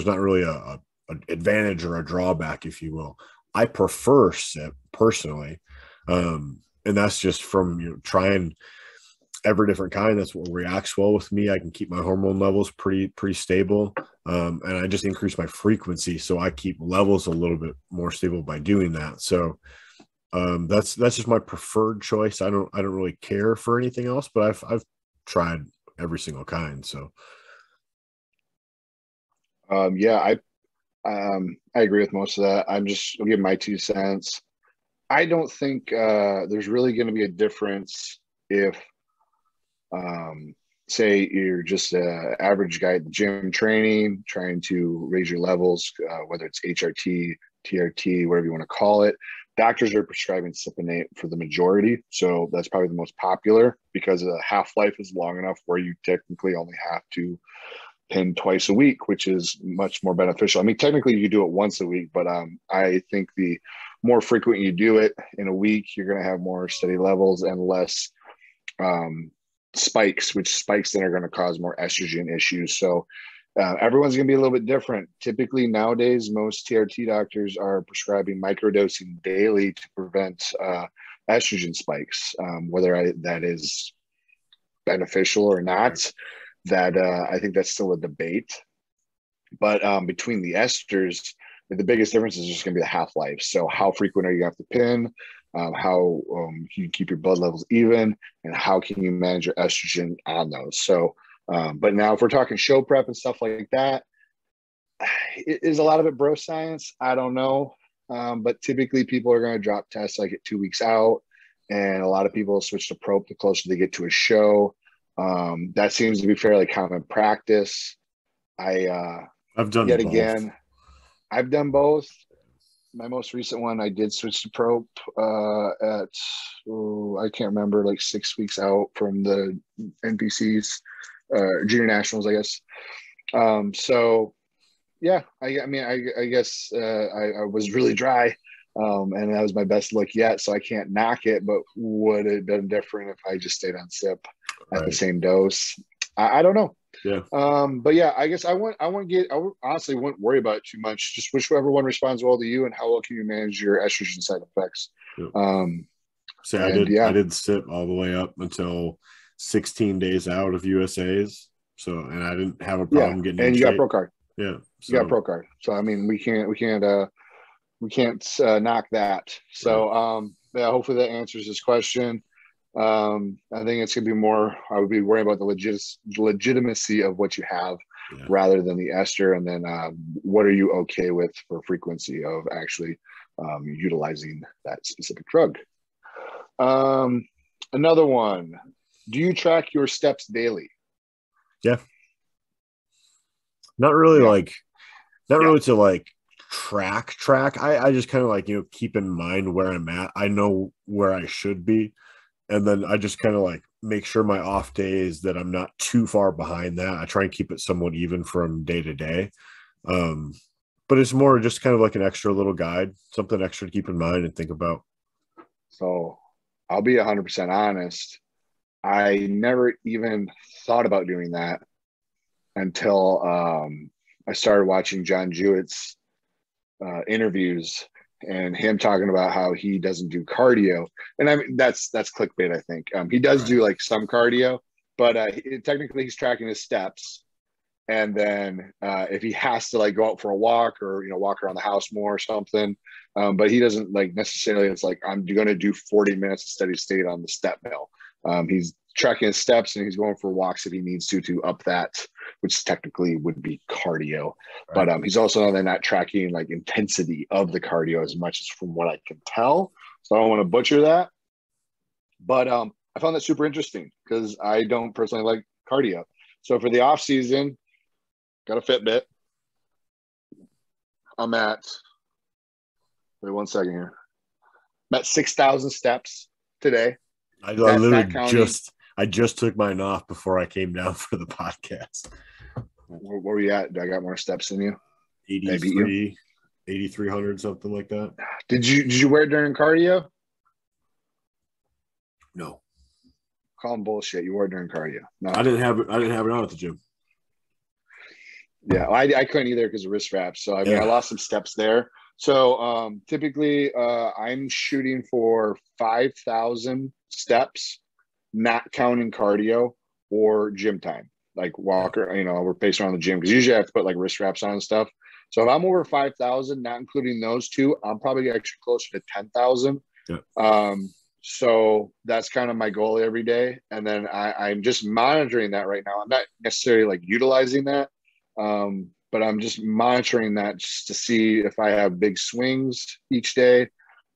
not really a advantage or a drawback, if you will. I prefer SIP personally, and that's just from trying every different kind. That's what reacts well with me. I can keep my hormone levels pretty stable, and I just increase my frequency, so I keep levels a little bit more stable by doing that. So that's just my preferred choice. I don't really care for anything else, but I've tried every single kind. So I agree with most of that. I'll give my 2 cents. I don't think there's really going to be a difference if, say, you're just an average guy at the gym training, trying to raise your levels, whether it's HRT, TRT, whatever you want to call it. Doctors are prescribing Cypionate for the majority. So that's probably the most popular because the half-life is long enough where you technically only have to pin twice a week, which is much more beneficial. I mean, technically you do it once a week, but I think the more frequent you do it in a week, you're going to have more steady levels and less spikes, which spikes then are going to cause more estrogen issues. So everyone's going to be a little bit different. Typically nowadays, most TRT doctors are prescribing microdosing daily to prevent estrogen spikes, whether that is beneficial or not. That I think that's still a debate. But between the esters, the biggest difference is just going to be the half-life. So how frequent are you going to have to pin? How can you keep your blood levels even? And how can you manage your estrogen on those? So, but now if we're talking show prep and stuff like that, is a lot of it bro science? I don't know. But typically people are going to drop tests like at 2 weeks out. And a lot of people switch to prop the closer they get to a show. That seems to be fairly common practice. I've done yet both. Again, I've done both. My most recent one, I did switch to prop I can't remember, like 6 weeks out from the NPCs, junior nationals, I guess. So yeah, I guess I was really dry. And that was my best look yet, so I can't knock it. But would it have been different if I just stayed on SIP at the same dose? I don't know. Yeah. But yeah, I guess I honestly wouldn't worry about it too much. Just whichever one responds well to you, and how well can you manage your estrogen side effects. Yep. I did SIP all the way up until 16 days out of USA's. So, and I didn't have a problem getting in. And you shape. got pro card. Yeah. So. You got pro card. So I mean, we can't knock that. So yeah, hopefully that answers this question. I think it's gonna be more, I would be worrying about the legitimacy of what you have rather than the ester, and then what are you okay with for frequency of actually utilizing that specific drug. Another one, do you track your steps daily? Yeah. Not really really to like track. I just kind of like, keep in mind where I'm at. I know where I should be. And then I just kind of like make sure my off days that I'm not too far behind that. I try and keep it somewhat even from day to day. But it's more just kind of like an extra little guide, something extra to keep in mind and think about. So I'll be 100% honest. I never even thought about doing that until I started watching John Jewett's interviews and him talking about how he doesn't do cardio. And I mean, that's clickbait, I think. He does do like some cardio, but technically he's tracking his steps. And then if he has to like go out for a walk or, walk around the house more or something, but he doesn't like necessarily, it's like, I'm going to do 40 minutes of steady state on the step mill. He's tracking his steps and he's going for walks if he needs to up that, which technically would be cardio. Right. But he's also not tracking like intensity of the cardio as much as from what I can tell. So I don't want to butcher that. But I found that super interesting because I don't personally like cardio. So for the off season, got a Fitbit. I'm at, wait 1 second here. I'm at 6,000 steps today. I That's literally not counting. I just took mine off before I came down for the podcast. Where were you at? I got more steps than you. 83, 8,300, something like that. Did you wear it during cardio? No, Call them bullshit. You wore it during cardio. No, I didn't have it. I didn't have it on at the gym. yeah, I couldn't either because of wrist wraps. So I mean, I lost some steps there. So typically, I'm shooting for 5,000 steps, not counting cardio or gym time, like walker. We're pacing around the gym because usually I have to put like wrist wraps on and stuff. So if I'm over 5,000, not including those two, I'm probably actually closer to 10,000. Yeah. So that's kind of my goal every day. And then I'm just monitoring that right now. I'm not necessarily like utilizing that, but I'm just monitoring that just to see if I have big swings each day.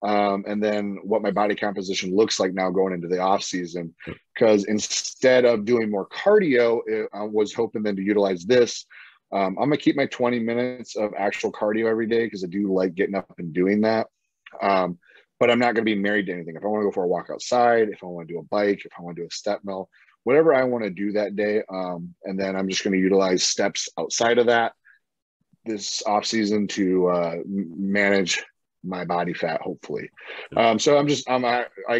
And then what my body composition looks like now going into the off season. Because instead of doing more cardio, I was hoping then to utilize this. I'm going to keep my 20 minutes of actual cardio every day because I do like getting up and doing that. But I'm not going to be married to anything. If I want to go for a walk outside, if I want to do a bike, if I want to do a step mill, whatever I want to do that day. And then I'm just going to utilize steps outside of that this off season to manage my body fat, hopefully. So I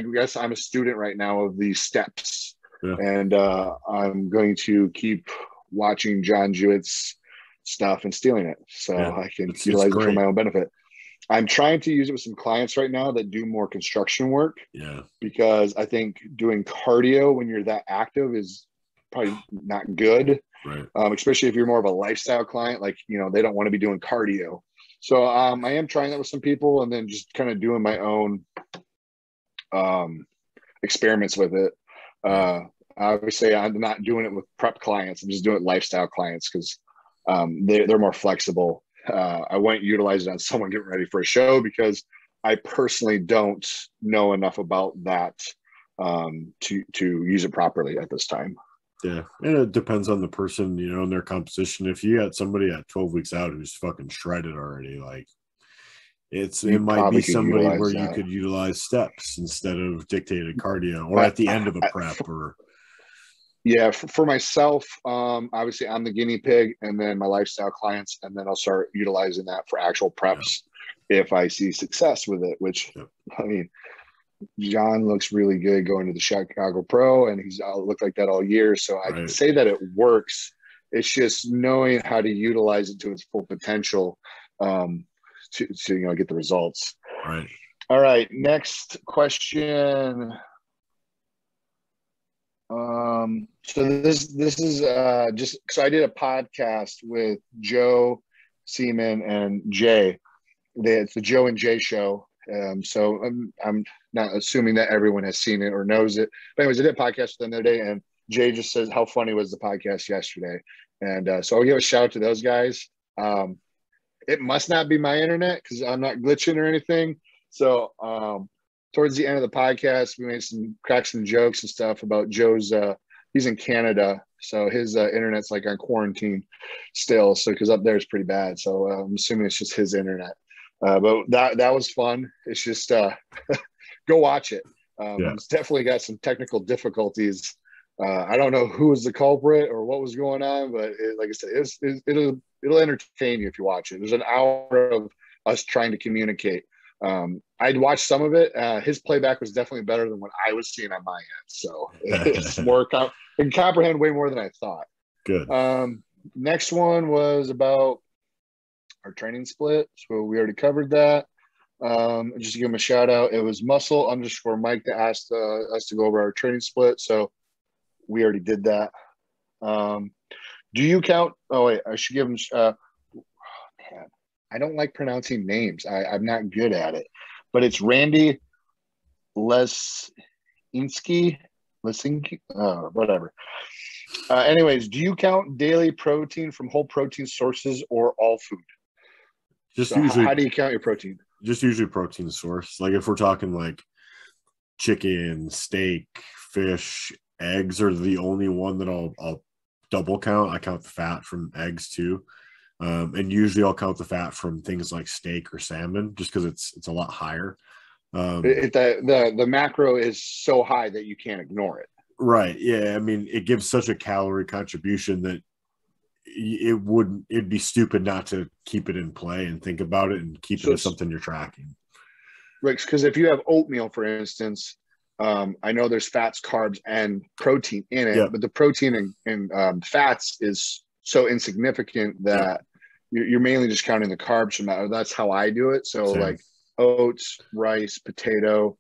guess I'm a student right now of these steps. Yeah. And I'm going to keep watching John Jewett's stuff and stealing it so I can utilize it for my own benefit. I'm trying to use it with some clients right now that do more construction work. Yeah. Because I think doing cardio when you're that active is probably not good. Right. Especially if you're more of a lifestyle client, like, they don't want to be doing cardio. So I am trying that with some people and then just kind of doing my own experiments with it. Obviously, I'm not doing it with prep clients. I'm just doing it with lifestyle clients because they're more flexible. I won't utilize it on someone getting ready for a show because I personally don't know enough about that to use it properly at this time. Yeah, and it depends on the person, and their composition. If you got somebody at 12 weeks out who's fucking shredded already, like it might be somebody where you could utilize steps instead of dictated cardio, or at the end of a prep, or. Yeah, for myself, obviously I'm the guinea pig, and then my lifestyle clients, and then I'll start utilizing that for actual preps if I see success with it. Which I mean, John looks really good going to the Chicago Pro, and he's looked like that all year. So I can say that it works. It's just knowing how to utilize it to its full potential to get the results. Right. All right. Next question. So this is just so I did a podcast with Joe Seaman and Jay. It's the Joe and Jay show. So I'm not assuming that everyone has seen it or knows it. But anyways, I did a podcast with them the other day, and Jay just says how funny was the podcast yesterday. And so I'll give a shout out to those guys. It must not be my internet because I'm not glitching or anything. So towards the end of the podcast, we cracked some jokes and stuff about Joe's. He's in Canada, so his internet's like on quarantine still. So because up there is pretty bad. So I'm assuming it's just his internet. But that was fun. It's just go watch it. It's definitely got some technical difficulties. I don't know who was the culprit or what was going on, but like I said, it'll entertain you if you watch it. There's an hour of us trying to communicate. I'd watched some of it. His playback was definitely better than what I was seeing on my end. So it's more, I can comprehend way more than I thought. Good. Next one was about our training split. So we already covered that. Just to give him a shout out, it was muscle_Mike that asked us to go over our training split. So we already did that. Do you count? Oh wait, I should give him. Man, I don't like pronouncing names. I'm not good at it, but it's Randy Lesinski, whatever. Anyways, do you count daily protein from whole protein sources or all food? Just usually. How do you count your protein? Just usually protein source. Like if we're talking like chicken, steak, fish, eggs are the only one that I'll double count. I count the fat from eggs too. And usually I'll count the fat from things like steak or salmon just because it's a lot higher. The macro is so high that you can't ignore it. Right. Yeah. I mean, it gives such a calorie contribution that it'd be stupid not to keep it in play and think about it and keep it as something you're tracking. Right. Because if you have oatmeal, for instance, I know there's fats, carbs, and protein in it, but the protein and fats is so insignificant that you're mainly just counting the carbs from that. That's how I do it. So like oats, rice, potato,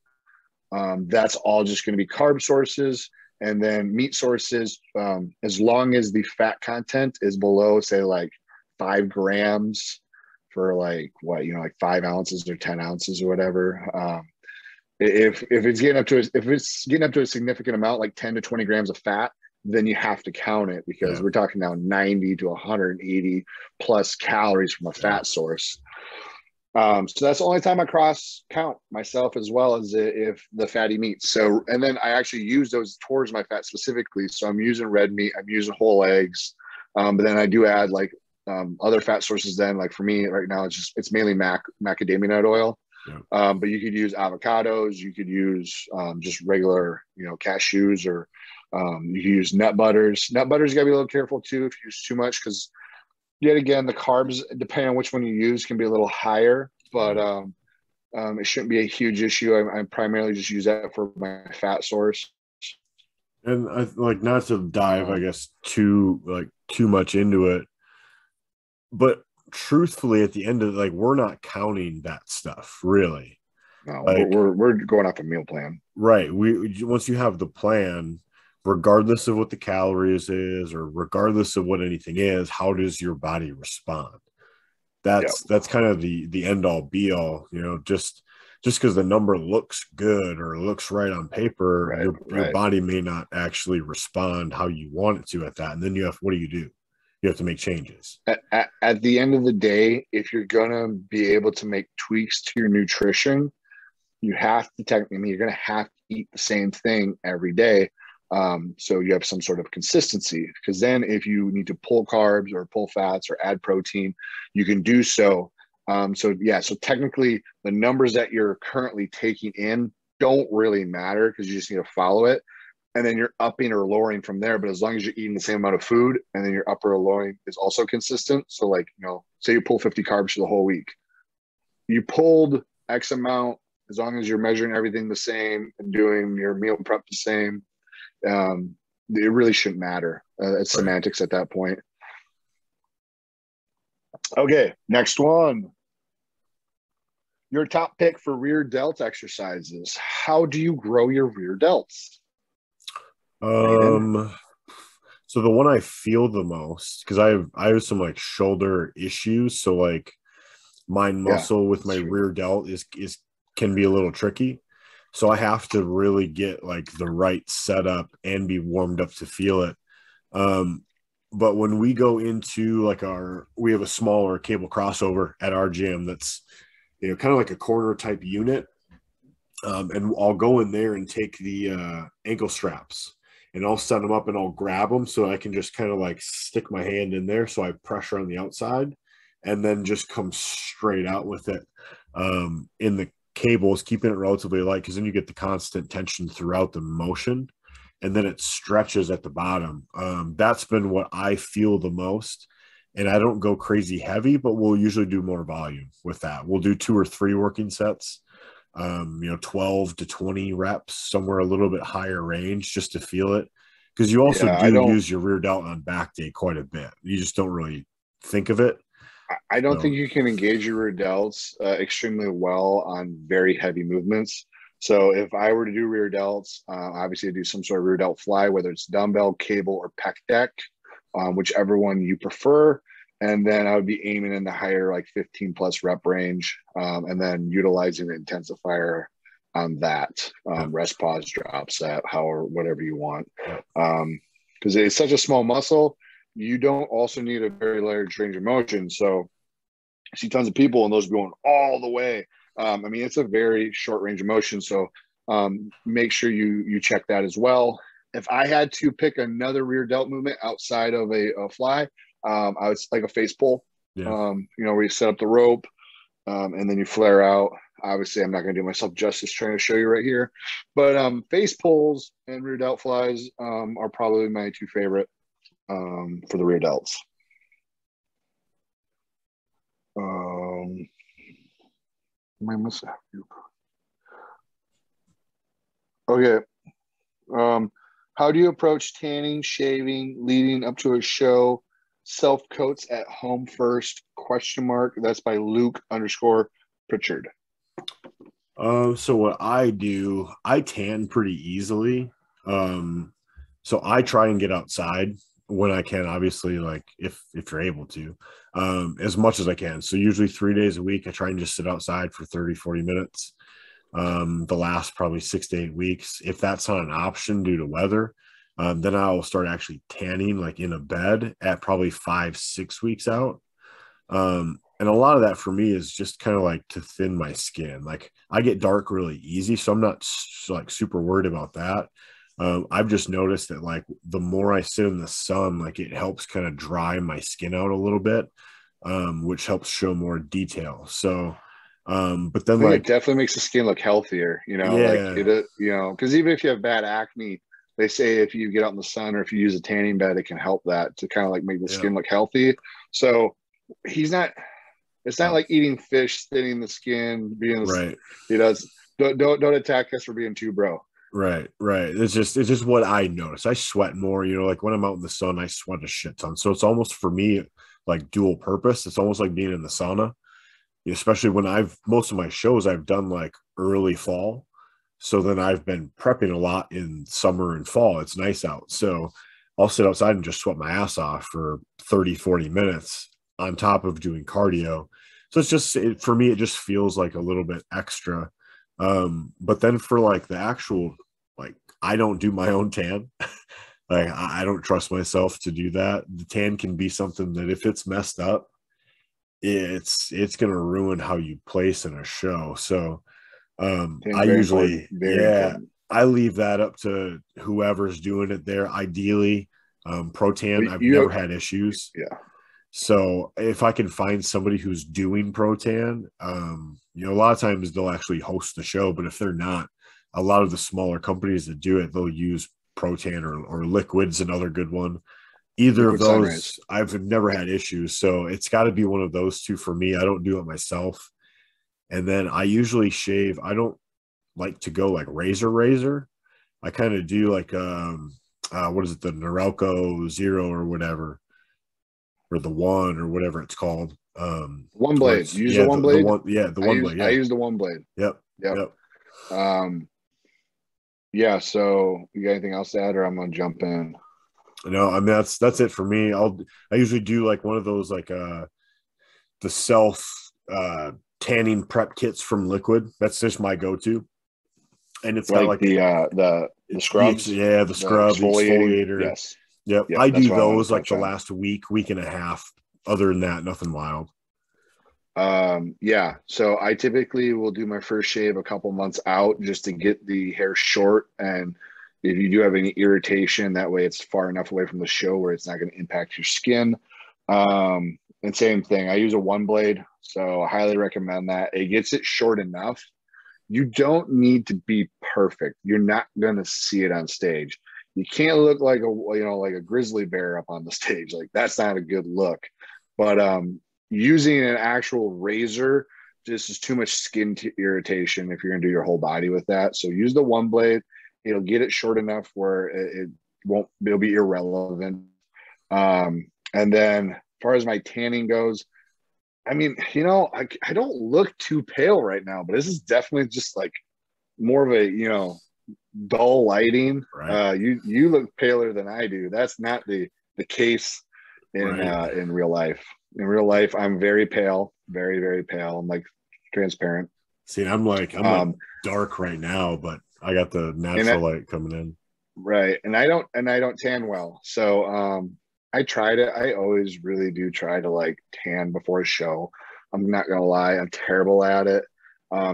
that's all just going to be carb sources. And then meat sources, as long as the fat content is below, say, like 5 grams for like 5 ounces or 10 ounces or whatever. If it's getting up to a significant amount, like 10 to 20 grams of fat, then you have to count it because we're talking now 90 to 180 plus calories from a fat source. So that's the only time I cross count myself as well as if the fatty meats. So, and then I actually use those towards my fat specifically. So I'm using red meat, I'm using whole eggs, but then I do add like other fat sources. Then, like for me right now, it's mainly macadamia nut oil. But you could use avocados, you could use just regular, cashews, or you could use nut butters. Nut butters, you gotta be a little careful too if you use too much, because yet again, the carbs, depending on which one you use, can be a little higher, but it shouldn't be a huge issue. I primarily just use that for my fat source. And I like, not to dive, I guess, too much into it, but truthfully, at the end of we're not counting that stuff really. No, we're going off a meal plan, right? Once you have the plan, regardless of what the calories is or regardless of what anything is, how does your body respond? That's kind of the end all be all. Just because the number looks good or looks right on paper, your body may not actually respond how you want it to at that. And then what do? You have to make changes. At the end of the day, if you're going to be able to make tweaks to your nutrition, you have to you're going to have to eat the same thing every day. So you have some sort of consistency, because then if you need to pull carbs or pull fats or add protein, you can do so. So technically the numbers that you're currently taking in don't really matter, because you just need to follow it. And then you're upping or lowering from there. But as long as you're eating the same amount of food, and then your upper or lowering is also consistent. So say you pull 50 carbs for the whole week, you pulled X amount, as long as you're measuring everything the same and doing your meal prep the same, it really shouldn't matter. It's semantics at that point. Okay, next one. Your top pick for rear delt exercises. How do you grow your rear delts? So the one I feel the most, because I have some shoulder issues, so mind muscle with my rear delt is can be a little tricky. So I have to really get the right setup and be warmed up to feel it. But when we go into we have a smaller cable crossover at our gym that's kind of like a corner type unit. And I'll go in there and take the ankle straps, and I'll set them up and I'll grab them so I can just kind of stick my hand in there, so I have pressure on the outside, and then just come straight out with it in the cables, keeping it relatively light, because then you get the constant tension throughout the motion, and then it stretches at the bottom. That's been what I feel the most. And I don't go crazy heavy, but we'll usually do more volume with that. We'll do 2 or 3 working sets, 12 to 20 reps, somewhere a little bit higher range, just to feel it. Because you also use your rear delt on back day quite a bit. You just don't really think of it. I don't think you can engage your rear delts extremely well on very heavy movements. So if I were to do rear delts, obviously I do some sort of rear delt fly, whether it's dumbbell, cable, or pec deck, whichever one you prefer. And then I would be aiming in the higher 15 plus rep range, and then utilizing the intensifier on that, rest, pause, drop, set, however, whatever you want. Because it's such a small muscle, you don't also need a very large range of motion. So I see tons of people and those going all the way. It's a very short range of motion. So make sure you check that as well. If I had to pick another rear delt movement outside of a fly, I was like a face pull. Yeah. Where you set up the rope, and then you flare out. Obviously, I'm not going to do myself justice trying to show you right here, but face pulls and rear delt flies are probably my two favorite for the rear delts. Am I missing? Okay. How do you approach tanning, shaving, leading up to a show? Self coats at home first? ? That's by Luke_Pritchard. So what I do, I tan pretty easily. So I try and get outside when I can, obviously, like if you're able to, as much as I can. So usually 3 days a week, I try and just sit outside for 30, 40 minutes. The last probably 6 to 8 weeks. If that's not an option due to weather, then I'll start actually tanning like in a bed at probably 5, 6 weeks out. And a lot of that for me is just kind of like to thin my skin. Like I get dark really easy, so I'm not like super worried about that. I've just noticed that like the more I sit in the sun, like it helps kind of dry my skin out a little bit, which helps show more detail. So, but then like it definitely makes the skin look healthier, like it, because even if you have bad acne, they say if you get out in the sun or if you use a tanning bed, it can help that to kind of like make the skin look healthy. So it's not like eating fish, thinning the skin, being right. Don't attack us for being too bro. Right. It's just what I notice. I sweat more, like when I'm out in the sun, I sweat a shit ton. So it's almost for me like dual purpose. It's almost like being in the sauna, especially when most of my shows I've done like early fall. So then I've been prepping a lot in summer and fall. It's nice out. So I'll sit outside and just sweat my ass off for 30, 40 minutes on top of doing cardio. So it's just, for me, it just feels like a little bit extra. But then for like the actual, like, I don't do my own tan. Like, I don't trust myself to do that. The tan can be something that if it's messed up, it's going to ruin how you place in a show. So, I usually, important. I leave that up to whoever's doing it there. Ideally, pro tan, I've never had issues. Yeah. So if I can find somebody who's doing pro tan, a lot of times they'll actually host the show, but if they're not, a lot of the smaller companies that do it, they'll use pro tan or Liquid's another good one. Either of those, Sunrise. I've never had issues. So it's got to be one of those two for me. I don't do it myself. And then I usually shave. I don't like to go like razor. I kind of do like, what is it? The Norelco Zero or whatever, or the One or whatever it's called. One blade. You use the one blade? The one blade. Yeah. I use the one blade. Yep. Yeah. So you got anything else to add, or I'm going to jump in? No, I mean, that's it for me. I usually do like one of those, like, the self, tanning prep kits from Liquid. That's just my go-to. And it's got like the scrubs. The scrub, the exfoliator. Yes. Yep. I do those like the last week and a half. Other than that, nothing wild. Yeah. So I typically will do my first shave a couple months out just to get the hair short. And if you do have any irritation, that way it's far enough away from the show where it's not going to impact your skin. And same thing, I use a one blade, so I highly recommend that. It gets it short enough. You don't need to be perfect. You're not going to see it on stage. You can't look like a grizzly bear up on the stage. Like that's not a good look. But using an actual razor just is too much skin irritation if you're going to do your whole body with that. So use the one blade. It'll get it short enough where it'll be irrelevant. And then as far as my tanning goes, I mean, I don't look too pale right now, but this is definitely just like more of a, dull lighting. Right. You look paler than I do. That's not the case in real life. In real life, I'm very pale, very, very pale. I'm like transparent. See, I'm like dark right now, but I got the natural light coming in. Right. And I don't tan well. So I try to, I always really do try to like tan before a show. I'm not going to lie. I'm terrible at it.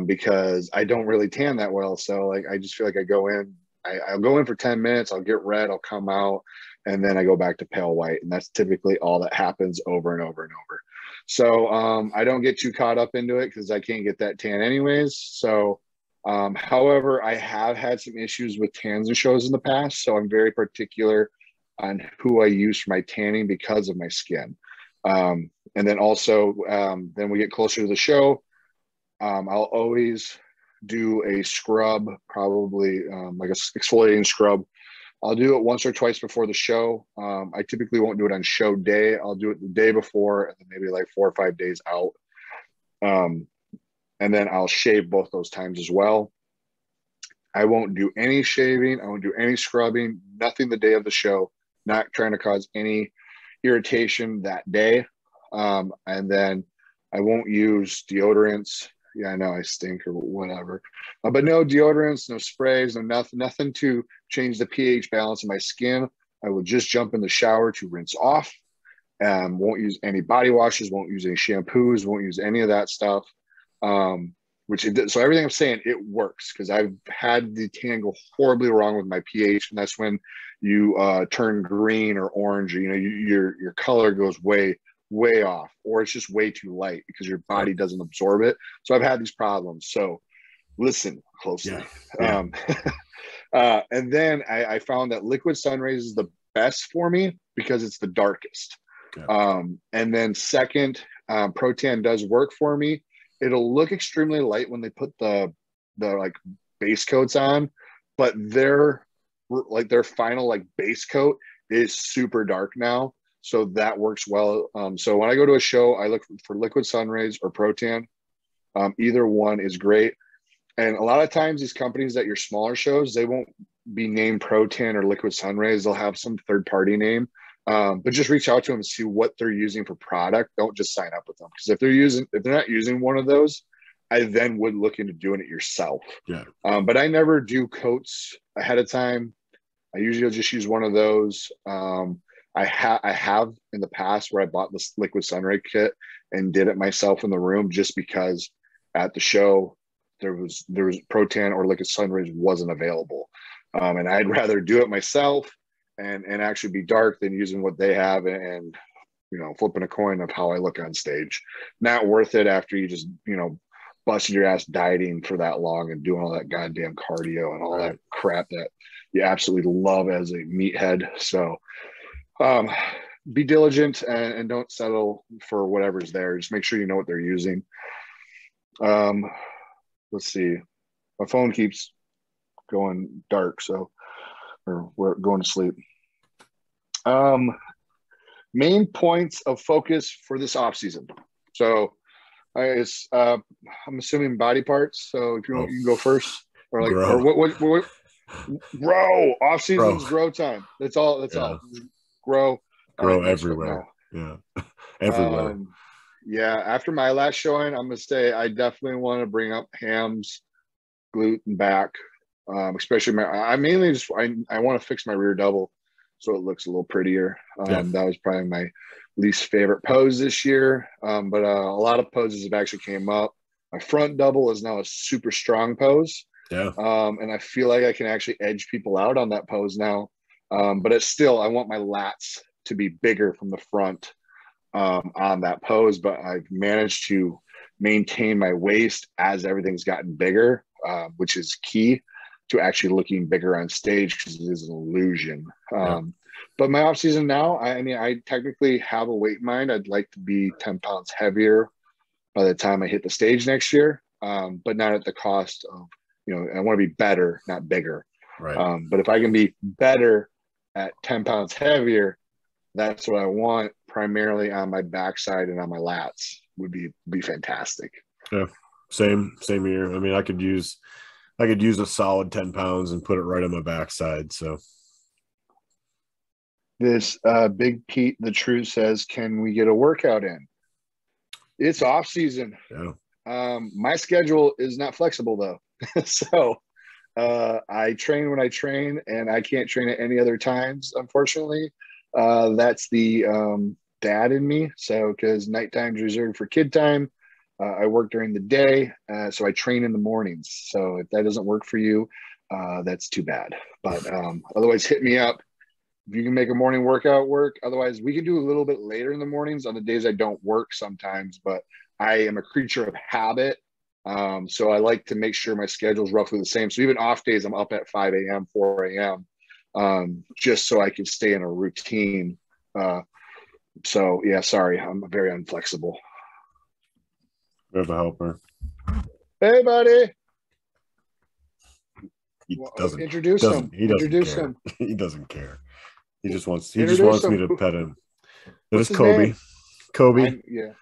because I don't really tan that well. So like, I just feel like I'll go in for 10 minutes, I'll get red, I'll come out, and then I go back to pale white. And that's typically all that happens over and over and over. So I don't get too caught up into it because I can't get that tan anyways. So however, I have had some issues with tans and shows in the past. So I'm very particular on who I use for my tanning because of my skin. And then also, then we get closer to the show. I'll always do a scrub, probably like a exfoliating scrub. I'll do it once or twice before the show. I typically won't do it on show day. I'll do it the day before and then maybe like 4 or 5 days out. And then I'll shave both those times as well. I won't do any shaving. I won't do any scrubbing, nothing the day of the show, not trying to cause any irritation that day. And then I won't use deodorants. Yeah, I know I stink or whatever, but no deodorants, no sprays, no nothing to change the pH balance of my skin. I will just jump in the shower to rinse off. Won't use any body washes, won't use any shampoos, won't use any of that stuff. So everything I'm saying, it works because I've had the tan go horribly wrong with my pH, and that's when you turn green or orange. Your color goes way off, or it's just way too light because your body doesn't absorb it. So I've had these problems. So listen closely. Yeah. And then I found that liquid sun rays is the best for me because it's the darkest. And then second, Protan does work for me. It'll look extremely light when they put the like base coats on, but their final like base coat is super dark now. So that works well. So when I go to a show, I look for liquid sun rays or Protan. Either one is great. And a lot of times these companies at your smaller shows, they won't be named Protan or liquid sun rays. They'll have some third party name. But just reach out to them and see what they're using for product. Don't just sign up with them, because if they're not using one of those, I then would look into doing it yourself. Yeah. But I never do coats ahead of time. I usually just use one of those. I have in the past where I bought this liquid sunray kit and did it myself in the room, just because at the show there was Protan or liquid sunrays wasn't available, and I'd rather do it myself and actually be dark than using what they have and flipping a coin of how I look on stage. Not worth it after you just busted your ass dieting for that long and doing all that goddamn cardio and all that crap that you absolutely love as a meathead. So be diligent and don't settle for whatever's there. Just make sure you know what they're using. Let's see. My phone keeps going dark, or we're going to sleep. Main points of focus for this off season. So I'm assuming body parts. So if you want, you can go first, or like, grow. Or what grow. Off season's grow time. That's all. That's all. Grow everywhere. Yeah. Everywhere. Yeah. After my last showing, I'm gonna say I definitely want to bring up hams, glute, and back. Especially I mainly just I want to fix my rear double so it looks a little prettier. That was probably my least favorite pose this year. But a lot of poses have actually came up. My front double is now a super strong pose. Yeah. And I feel like I can actually edge people out on that pose now. But it's still, I want my lats to be bigger from the front on that pose. But I've managed to maintain my waist as everything's gotten bigger, which is key to actually looking bigger on stage, because it is an illusion. But my off season now, I technically have a weight in mind. I'd like to be 10 pounds heavier by the time I hit the stage next year, but not at the cost of, I want to be better, not bigger. Right. But if I can be better at 10 pounds heavier, that's what I want, primarily on my backside and on my lats would be fantastic. Yeah. Same here. I could use a solid 10 pounds and put it right on my backside. So this Big Pete the True says, can we get a workout in? It's off season. Yeah. My schedule is not flexible though. So I train when I train, and I can't train at any other times, unfortunately. That's the dad in me. So because nighttime's reserved for kid time, I work during the day, so I train in the mornings. So if that doesn't work for you, that's too bad. But otherwise, hit me up. If you can make a morning workout work. Otherwise, we can do a little bit later in the mornings on the days I don't work sometimes. But I am a creature of habit. So I like to make sure my schedule is roughly the same. So even off days, I'm up at 5 a.m., 4 a.m., just so I can stay in a routine. So, yeah, sorry, I'm very unflexible. We have a helper. Hey, buddy. He doesn't introduce doesn't, him. He doesn't Introduce care. him. He doesn't care. He just wants Introduce me him. to pet him. That What's is his Kobe. name? Kobe. Yeah.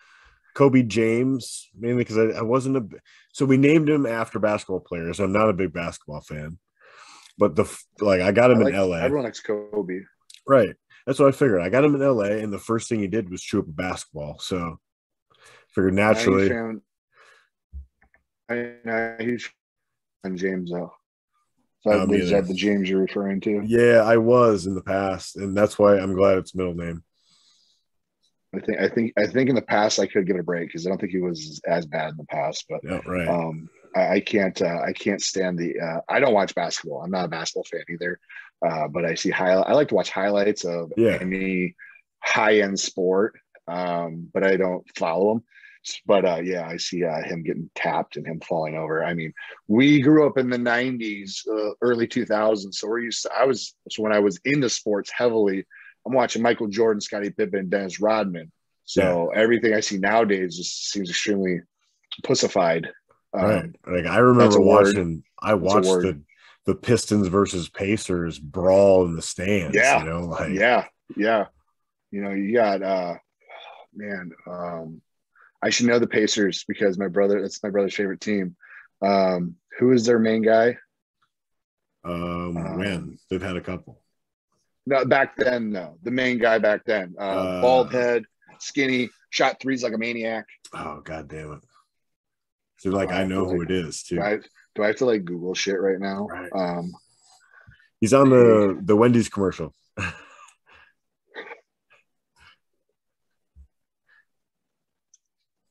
Kobe James, mainly because I wasn't so we named him after basketball players. I'm not a big basketball fan, but I got him in LA. Everyone likes Kobe. Right. That's what I figured. I got him in LA, and the first thing he did was chew up a basketball. So I figured naturally. I'm a huge fan of James, though. So is that the James you're referring to? Yeah, I was in the past, and that's why I'm glad it's middle name. I think in the past I could give it a break because I don't think he was as bad in the past. But yeah, right. I can't stand the. I don't watch basketball. I'm not a basketball fan either. But I see I like to watch highlights of any high end sport. But I don't follow them. But yeah, I see him getting tapped and him falling over. I mean, we grew up in the '90s, early 2000s, so we're used to. So when I was into sports heavily, I'm watching Michael Jordan, Scottie Pippen, Dennis Rodman. So everything I see nowadays just seems extremely pussified. Right. Like I remember watching. I watched the Pistons versus Pacers brawl in the stands. Yeah. You know, like yeah. You know, you got I should know the Pacers because that's my brother's favorite team. Who is their main guy? When they've had a couple. No, back then, no. The main guy back then. Bald head, skinny, shot threes like a maniac. Oh, God damn it. So like I know who it is too. Do I have to like Google shit right now? Right. He's on the Wendy's commercial.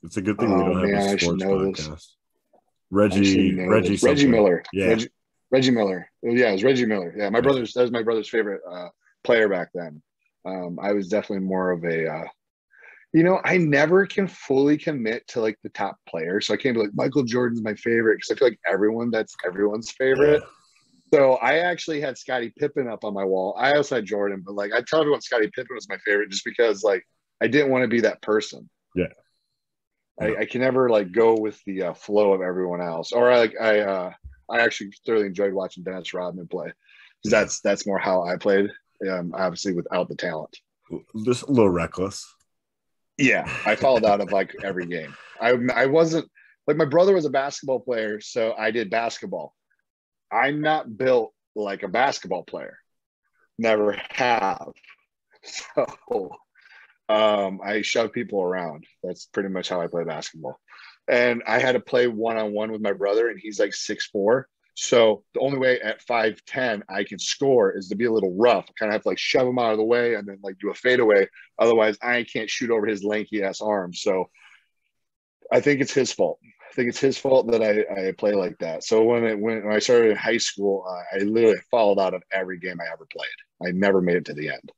It's a good thing we don't have a sports podcast. Reggie Miller. Yeah. Reggie Miller. Yeah, it was Reggie Miller. Yeah, that was my brother's favorite player back then. I was definitely more of a I never can fully commit to like the top player. So I can't be like Michael Jordan's my favorite because I feel like that's everyone's favorite. Yeah. So I actually had Scottie Pippen up on my wall. I also had Jordan, but like I tell everyone Scottie Pippen was my favorite just because like I didn't want to be that person. Yeah. I can never like go with the flow of everyone else. Or I actually thoroughly enjoyed watching Dennis Rodman play. Yeah. That's more how I played. Obviously without the talent. Just a little reckless. Yeah, I followed out of like every game. I wasn't like my brother was a basketball player, so I did basketball. I'm not built like a basketball player. Never have. So I shove people around. That's pretty much how I play basketball. And I had to play one-on-one with my brother, and he's like 6'4". So the only way at 5'10" I can score is to be a little rough. I kind of have to like shove him out of the way and then like do a fadeaway. Otherwise, I can't shoot over his lanky ass arms. So I think it's his fault. I think it's his fault that I play like that. So when I started in high school, I literally followed out of every game I ever played. I never made it to the end.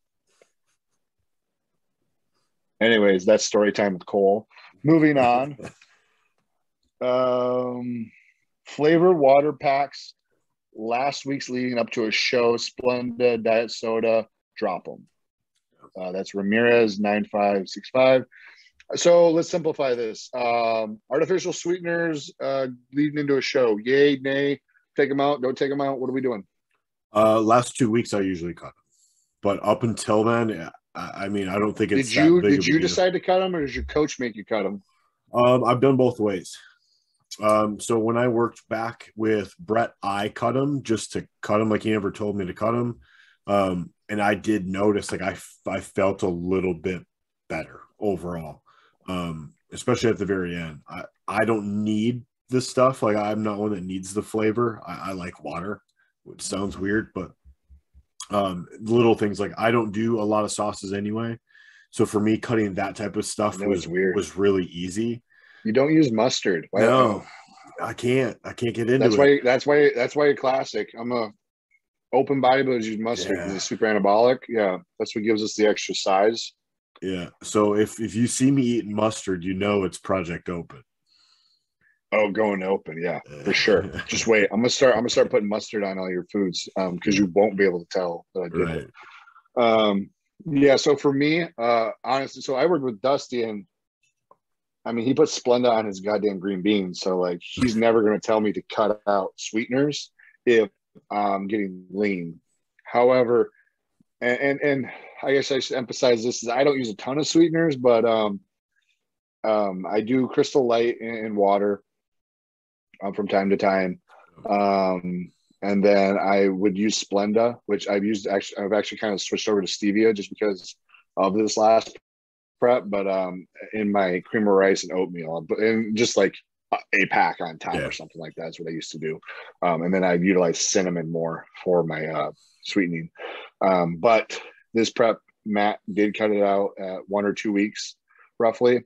Anyways, that's story time with Cole. Moving on. Flavor water packs. Last week's leading up to a show. Splenda, Diet Soda, drop them. That's Ramirez 9565. So let's simplify this. Artificial sweeteners leading into a show. Yay, nay, take them out, don't take them out. What are we doing? Last 2 weeks I usually cut them. But up until then, I mean, I don't think it's Did you decide to cut them, or did your coach make you cut them? I've done both ways. So when I worked back with Brett, I cut him just to cut him like he never told me to cut him. And I did notice like I felt a little bit better overall, especially at the very end. I don't need this stuff. Like I'm not one that needs the flavor. I like water, which sounds weird, but little things like I don't do a lot of sauces anyway. So for me, cutting that type of stuff was really easy. You don't use mustard. Why? No, I can't get into it. That's why you're classic. I'm a open bodybuilders use mustard because Yeah. it's super anabolic. Yeah, that's what gives us the extra size. Yeah. So if you see me eating mustard, you know it's Project Open. Oh, going open, yeah, for sure. Just wait. I'm gonna start putting mustard on all your foods because you won't be able to tell that I did Right. it. Yeah. So for me, honestly, so I worked with Dusty, and I mean, he puts Splenda on his goddamn green beans. So like, he's never gonna tell me to cut out sweeteners if I'm getting lean. However, and I guess I should emphasize this is I don't use a ton of sweeteners, but I do Crystal Light in water from time to time. And then I would use Splenda, which I've actually kind of switched over to stevia just because of this last prep, but in my cream of rice and oatmeal, and just like a pack on top or something like that is what I used to do. And then I'd utilize cinnamon more for my sweetening. But this prep, Matt did cut it out at 1 or 2 weeks roughly.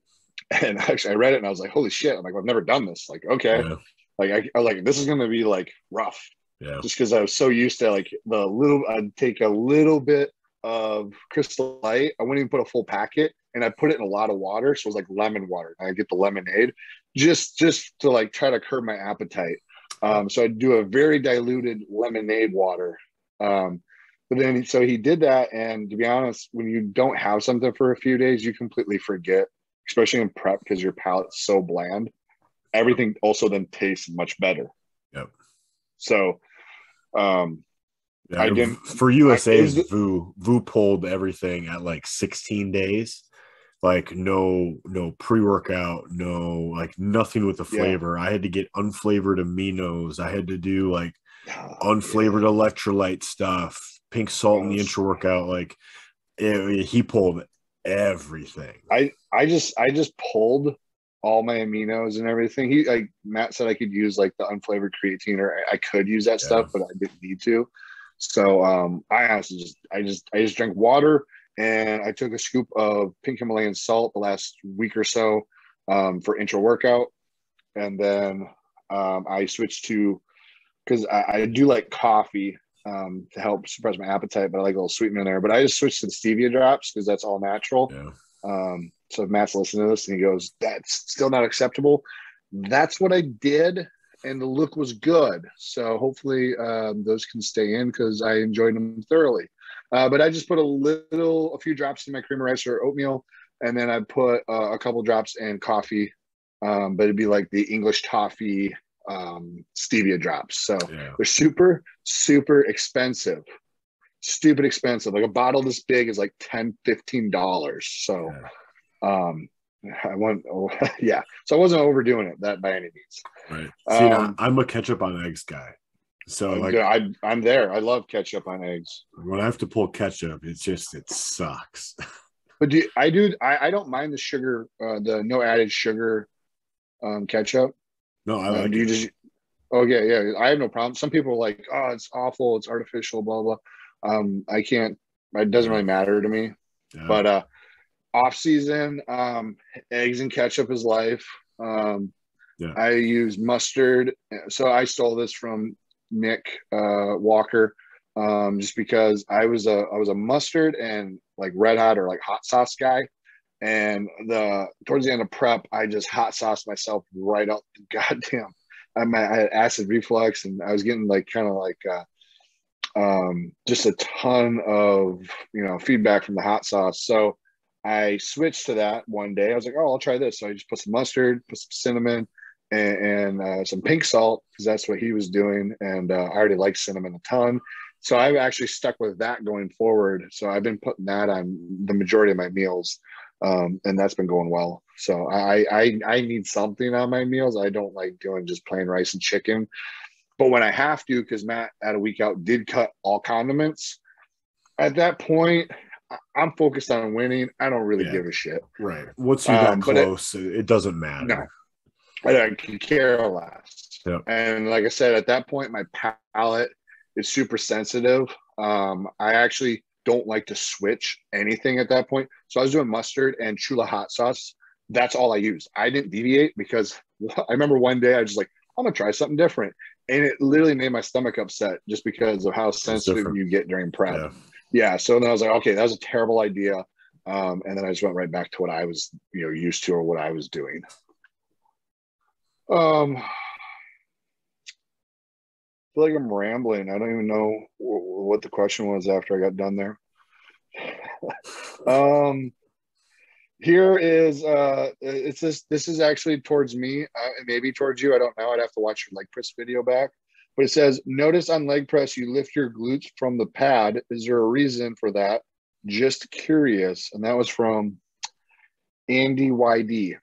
And actually I read it and I was like, holy shit. I'm like, I've never done this. Like, okay. Yeah. Like I was like, this is going to be like rough. Yeah. Just because I was so used to like I'd take a little bit of Crystal Light. I wouldn't even put a full packet, and I put it in a lot of water. So it was like lemon water. I get the lemonade just to like try to curb my appetite. So I'd do a very diluted lemonade water. But then, so he did that. And to be honest, when you don't have something for a few days, you completely forget, especially in prep, because your palate's so bland. Everything also then tastes much better. Yep. So, I didn't for USA's Vu pulled everything at like 16 days. Like no pre-workout, no like nothing with the flavor. I had to get unflavored aminos. I had to do like unflavored electrolyte stuff, pink salt in the intra workout. Like he pulled everything. I just pulled all my aminos and everything. Like Matt said, I could use like the unflavored creatine, or I could use that stuff, but I didn't need to. So I honestly I just drank water, and I took a scoop of pink Himalayan salt the last week or so for intra workout, and then I switched to, because I do like coffee to help suppress my appetite, but I like a little sweetener in there. But I just switched to the stevia drops because that's all natural. Yeah. So if Matt's listening to this and he goes, "That's still not acceptable," that's what I did, and the look was good. So hopefully those can stay in because I enjoyed them thoroughly. But I just put a few drops in my cream of rice or oatmeal, and then I put a couple drops in coffee. But it'd be like the English toffee stevia drops. So they're super, super expensive. Stupid expensive. Like a bottle this big is like $10-15. So I went, so I wasn't overdoing it that by any means. Right. See, I'm a ketchup on eggs guy. So like I'm there. I love ketchup on eggs. When I have to pull ketchup, it sucks. But I don't mind the sugar, the no added sugar ketchup. No, I like it. Yeah. I have no problem. Some people are like, oh, it's awful, it's artificial, blah blah. I can't. It doesn't really matter to me. Yeah. But off season, eggs and ketchup is life. I use mustard. So I stole this from Nick Walker, just because I was a mustard and like red hot or like hot sauce guy. And towards the end of prep, I just hot sauced myself right up the goddamn. I had acid reflux, and I was getting like kind of like just a ton of feedback from the hot sauce. So I switched to that one day. I was like, oh, I'll try this. So I just put some mustard, put some cinnamon, and some pink salt, because that's what he was doing. And I already like cinnamon a ton. So I've actually stuck with that going forward. So I've been putting that on the majority of my meals. And that's been going well. So I need something on my meals. I don't like doing just plain rice and chicken. But when I have to, because Matt at a week out did cut all condiments, at that point, I'm focused on winning. I don't really give a shit. Right. Once you're that close, it doesn't matter. No. I can care less. Yep. And like I said, at that point, my palate is super sensitive. I actually don't like to switch anything at that point. So I was doing mustard and Chula hot sauce that's all I used. I didn't deviate because I remember one day I was just like, I'm gonna try something different, and it literally made my stomach upset just because of how sensitive you get during prep. Yeah. Yeah. So then I was like, okay, that was a terrible idea. And then I just went right back to what I was, used to or what I was doing. I feel like I'm rambling. I don't even know what the question was after I got done there. Here is this is actually towards me, maybe towards you. I don't know. I'd have to watch your leg press video back. But it says, notice on leg press you lift your glutes from the pad. Is there a reason for that? Just curious. And that was from Andy YD.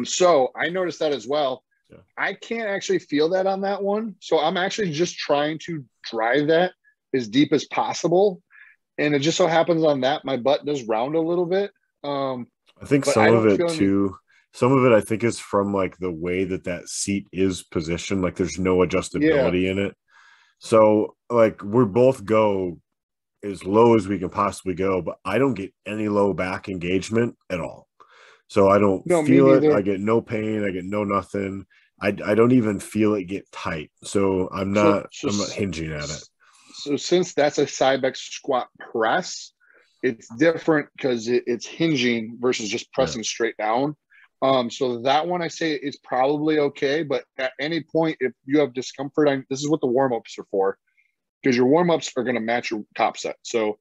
So I noticed that as well. Yeah. I can't actually feel that on that one. So I'm actually just trying to drive that as deep as possible. And it just so happens on that, my butt does round a little bit. I think some of it too, some of it I think is from like the way that seat is positioned. Like there's no adjustability in it. So like we both go as low as we can possibly go, but I don't get any low back engagement at all. So I don't feel it. I get no pain. I get no nothing. I don't even feel it get tight. So I'm not hinging at it. So since that's a Cybex squat press, it's different because it's hinging versus just pressing straight down. So that one I say is probably okay. But at any point, if you have discomfort, this is what the warm-ups are for, because your warm-ups are going to match your top set. So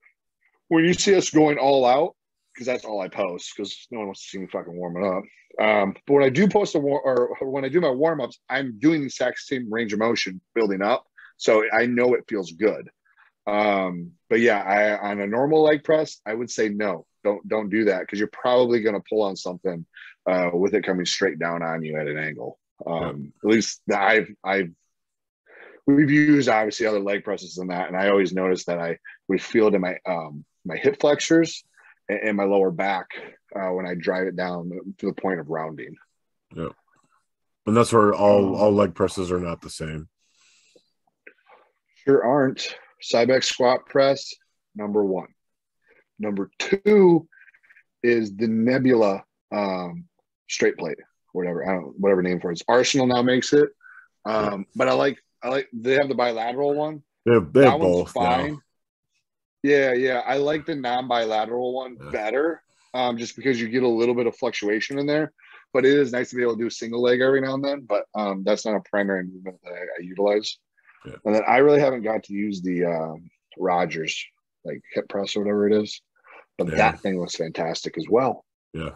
when you see us going all out, because that's all I post, because no one wants to see me fucking warming up. But when I do post or when I do my warm-ups, I'm doing the exact same range of motion building up. So I know it feels good. But yeah, on a normal leg press, I would say no, don't do that, because you're probably going to pull on something with it coming straight down on you at an angle. At least we've used obviously other leg presses than that, and I always notice that I would feel it in my my hip flexors and my lower back when I drive it down to the point of rounding. Yeah, and that's where all leg presses are not the same. Sure aren't. Cybex squat press, number 1. Number 2 is the Nebula straight plate, whatever name for it. Arsenal now makes it. But I like they have the bilateral one. They have both fine. Now. Yeah. I like the non-bilateral one better, just because you get a little bit of fluctuation in there. But it is nice to be able to do a single leg every now and then. But that's not a primary movement that I utilize. Yeah. And then I really haven't got to use the Rogers, like hip press or whatever it is. But that thing looks fantastic as well. Yeah.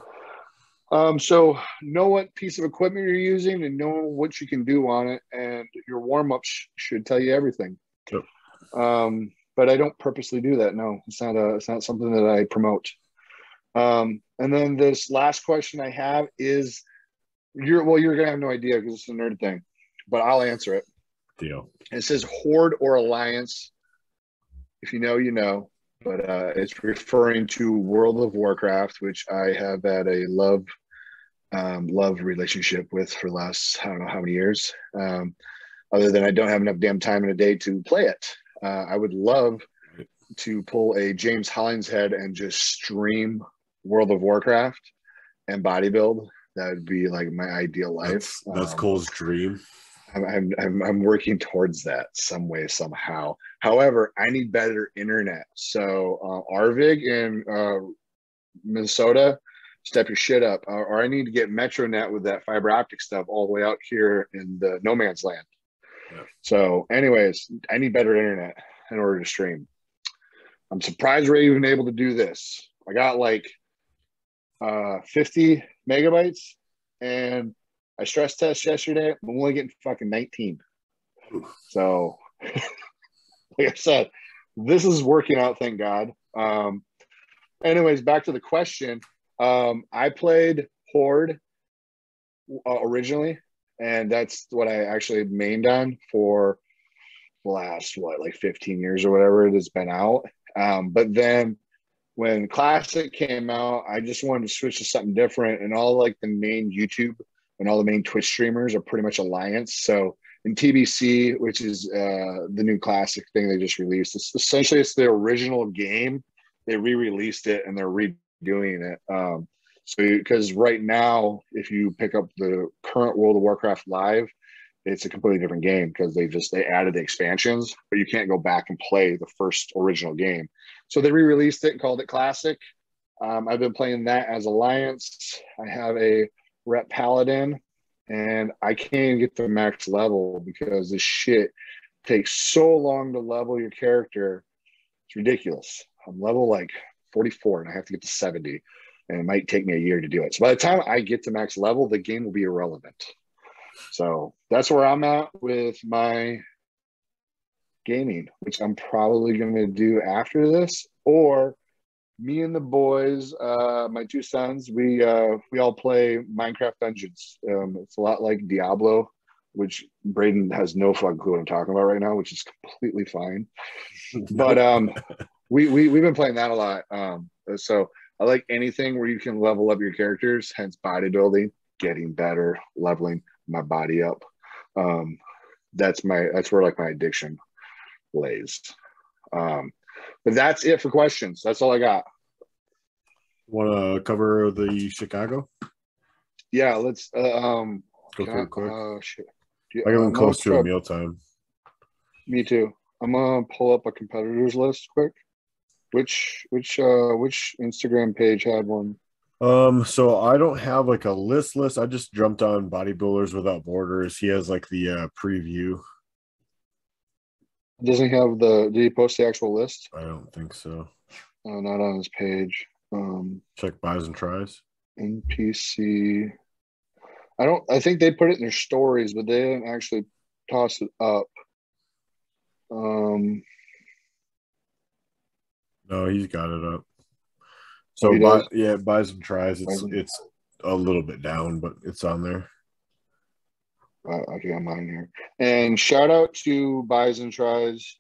So know what piece of equipment you're using and know what you can do on it, and your warm-ups should tell you everything. Yep. But I don't purposely do that. No, it's not something that I promote. And then this last question I have is, you're gonna have no idea because it's a nerd thing, but I'll answer it. Deal. It says Horde or Alliance. If you know, you know. But it's referring to World of Warcraft, which I have had a love relationship with for the last, I don't know how many years. Other than I don't have enough damn time in a day to play it. I would love to pull a James Hollingshead and just stream World of Warcraft and bodybuild. That would be like my ideal life. That's Cole's dream. I'm working towards that some way, somehow. However, I need better internet. So Arvig in Minnesota, step your shit up. Or I need to get MetroNet with that fiber optic stuff all the way out here in the no man's land. Yeah. So anyways, I need better internet in order to stream. I'm surprised we're even able to do this. I got like 50 megabytes, and I stress test yesterday. I'm only getting fucking 19. So, like I said, this is working out, thank God. Anyways, back to the question. I played Horde originally, and that's what I actually mained on for the last, 15 years or whatever it has been out. But then when Classic came out, I just wanted to switch to something different, and all like the main YouTube and all the main Twitch streamers are pretty much Alliance. So in TBC, which is the new Classic thing they just released, it's essentially the original game. They re-released it and they're redoing it. So because right now, if you pick up the current World of Warcraft Live, it's a completely different game because they added the expansions, but you can't go back and play the first original game. So they re-released it and called it Classic. I've been playing that as Alliance. I have a Rep Paladin, and I can't even get to max level because this shit takes so long to level your character. It's ridiculous. I'm level like 44 and I have to get to 70, and it might take me a year to do it. So by the time I get to max level, the game will be irrelevant. So that's where I'm at with my gaming, which I'm probably going to do after this. Or me and the boys, my two sons, we all play Minecraft Dungeons. It's a lot like Diablo, which Braden has no fucking clue what I'm talking about right now, which is completely fine. But we've been playing that a lot. So I like anything where you can level up your characters, hence bodybuilding, getting better, leveling my body up. That's where like my addiction lays. But that's it for questions. That's all I got. Want to cover the Chicago? Yeah, let's go through it quick. Shit. I get one close to a mealtime. Me too. I'm gonna pull up a competitors list quick. Which Instagram page had one? So I don't have like a list. I just jumped on Bodybuilders Without Borders. He has like the preview. Doesn't he have did he post the actual list? I don't think so. Oh, not on his page. Check buys and tries. NPC. I think they put it in their stories, but they didn't actually toss it up. No, he's got it up. So buys and tries. It's a little bit down, but it's on there. Okay, I'm on here. And shout out to buys and tries.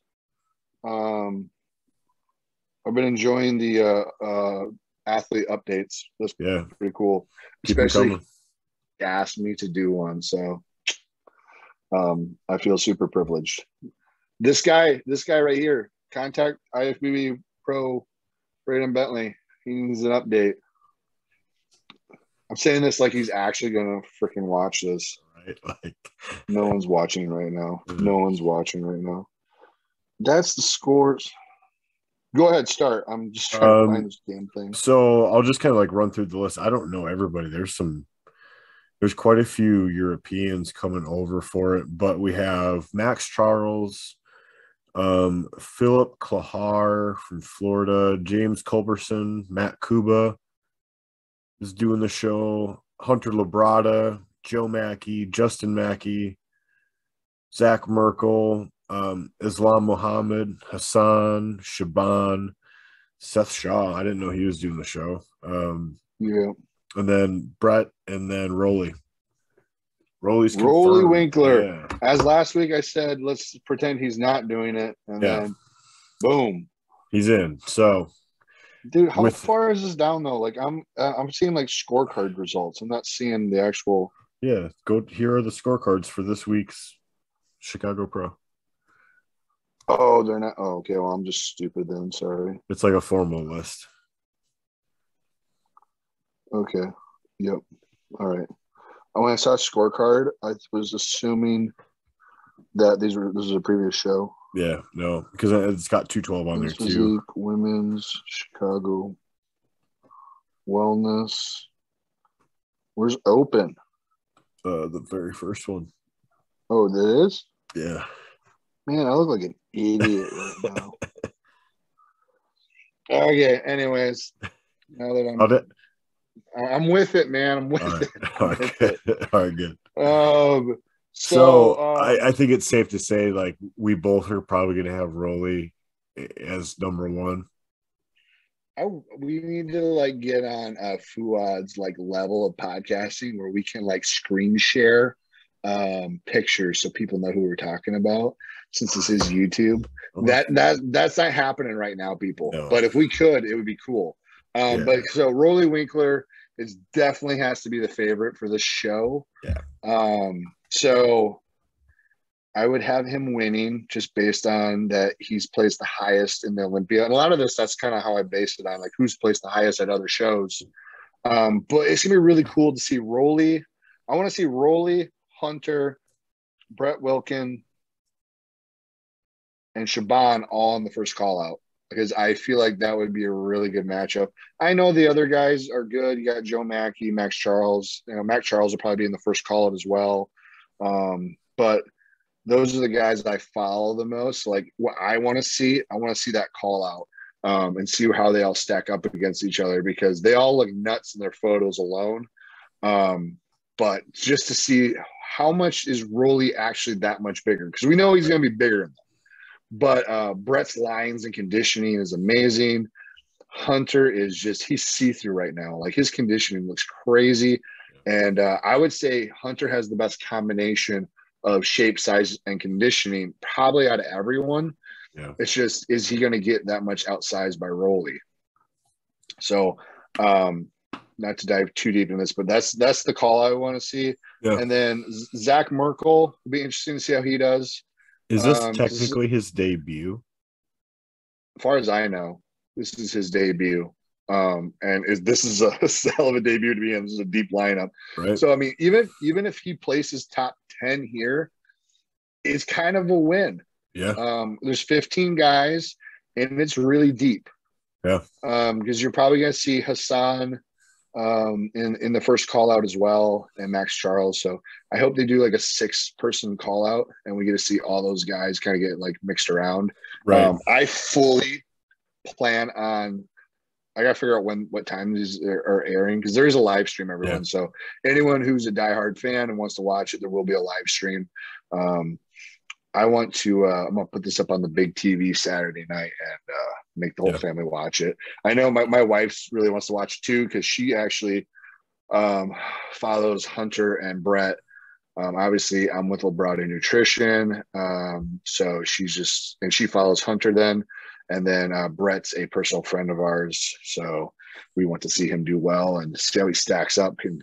I've been enjoying the athlete updates. That's pretty cool. Especially asked me to do one, so I feel super privileged. This guy right here, contact IFBB Pro Braden Bentley. He needs an update. I'm saying this like he's actually gonna freaking watch this. Right, like no one's watching right now. No one's watching right now. That's the scores. Go ahead, start. I'm just trying to find this damn thing. So I'll just kind of like run through the list. I don't know everybody. There's quite a few Europeans coming over for it, but we have Max Charles, Philip Klahar from Florida, James Culberson, Matt Kuba is doing the show, Hunter Labrada, Joe Mackey, Justin Mackey, Zach Merkel, Islam Muhammad, Hassan, Shaban, Seth Shaw. I didn't know he was doing the show. Yeah. And then Brett, and then Rolly. Rolly Winkler. Yeah. As last week I said, let's pretend he's not doing it, and then boom, he's in. So, dude, how far is this down though? Like I'm seeing like scorecard results. I'm not seeing the actual. Yeah, here are the scorecards for this week's Chicago Pro. Oh, they're not. Oh, okay. Well, I'm just stupid then. Sorry. It's like a formal list. Okay. Yep. All right. When I saw scorecard, I was assuming that this is a previous show. Yeah, no, because it's got 212 on there too. Women's Chicago Wellness. Where's open? The very first one. Oh, that is? Yeah. Man, I look like an idiot right now. Okay. Anyways, now that I'm with it, man. I'm with it. All right, good. So I think it's safe to say, like, we both are probably going to have Rolly as number one. We need to like get on Fuad's like level of podcasting where we can like screen share pictures so people know who we're talking about. Since this is YouTube, that's not happening right now, people. No. But if we could, it would be cool. But so Rolly Winkler is definitely has to be the favorite for this show. Yeah. So I would have him winning just based on that he's placed the highest in the Olympia. And a lot of this, that's kind of how I base it on, like who's placed the highest at other shows. But it's gonna be really cool to see Rolly. I want to see Rolly, Hunter, Brett Wilkin, and Shaban all in the first call out because I feel like that would be a really good matchup. I know the other guys are good. You got Joe Mackey, Max Charles. Max Charles will probably be in the first call out as well. But those are the guys that I follow the most. Like what I want to see that call out and see how they all stack up against each other because they all look nuts in their photos alone. But just to see how much is Rolly actually that much bigger because we know he's going to be bigger than them. But Brett's lines and conditioning is amazing. Hunter is just he's see-through right now. Like his conditioning looks crazy. And I would say Hunter has the best combination of shape, size, and conditioning probably out of everyone. Yeah. It's just, is he going to get that much outsized by Rolly? So not to dive too deep in this, but that's the call I want to see. Yeah. And then Zach Merkel will be interesting to see how he does. Is this technically his debut? As far as I know, this is his debut. This is a hell of a debut to be in. This is a deep lineup. Right. So, I mean, even if he places top 10 here, it's kind of a win. Yeah. There's 15 guys, and it's really deep. Yeah. Because you're probably going to see Hassan in the first call out as well, and Max Charles. So I hope they do like a 6-person call out, and we get to see all those guys kind of get like mixed around. Right. I fully plan on. I got to figure out what time these are airing because there is a live stream, everyone. Yeah. So anyone who's a diehard fan and wants to watch it, there will be a live stream. I want to I'm going to put this up on the big TV Saturday night and make the whole family watch it. I know my wife really wants to watch it too because she actually follows Hunter and Brett. Obviously, I'm with Librado Nutrition. So she follows Hunter then. And then Brett's a personal friend of ours. So we want to see him do well and see how he stacks up. And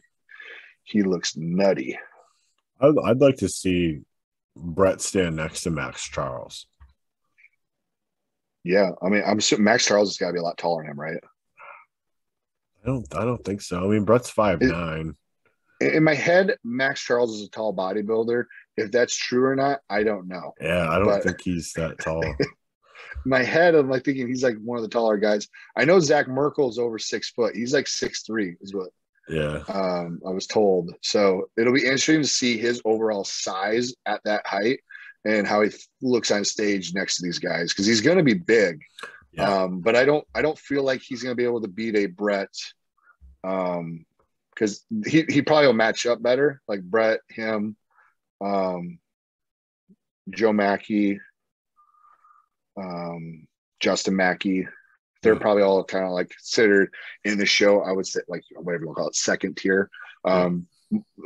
he looks nutty. I'd like to see Brett stand next to Max Charles. Yeah. I mean, I'm assuming Max Charles has got to be a lot taller than him, right? I don't think so. I mean, Brett's 5'9". In my head, Max Charles is a tall bodybuilder. If that's true or not, I don't know. Yeah, I don't think he's that tall. My head, I'm like thinking he's like one of the taller guys. I know Zach Merkel is over 6 foot. He's like 6'3" is what I was told. So it'll be interesting to see his overall size at that height and how he looks on stage next to these guys because he's going to be big. Yeah. But I don't feel like he's going to be able to beat a Brett because he probably will match up better like Brett, him, Joe Mackey. Justin Mackey, they're probably all kind of like considered in the show. I would say like whatever you call it, second tier.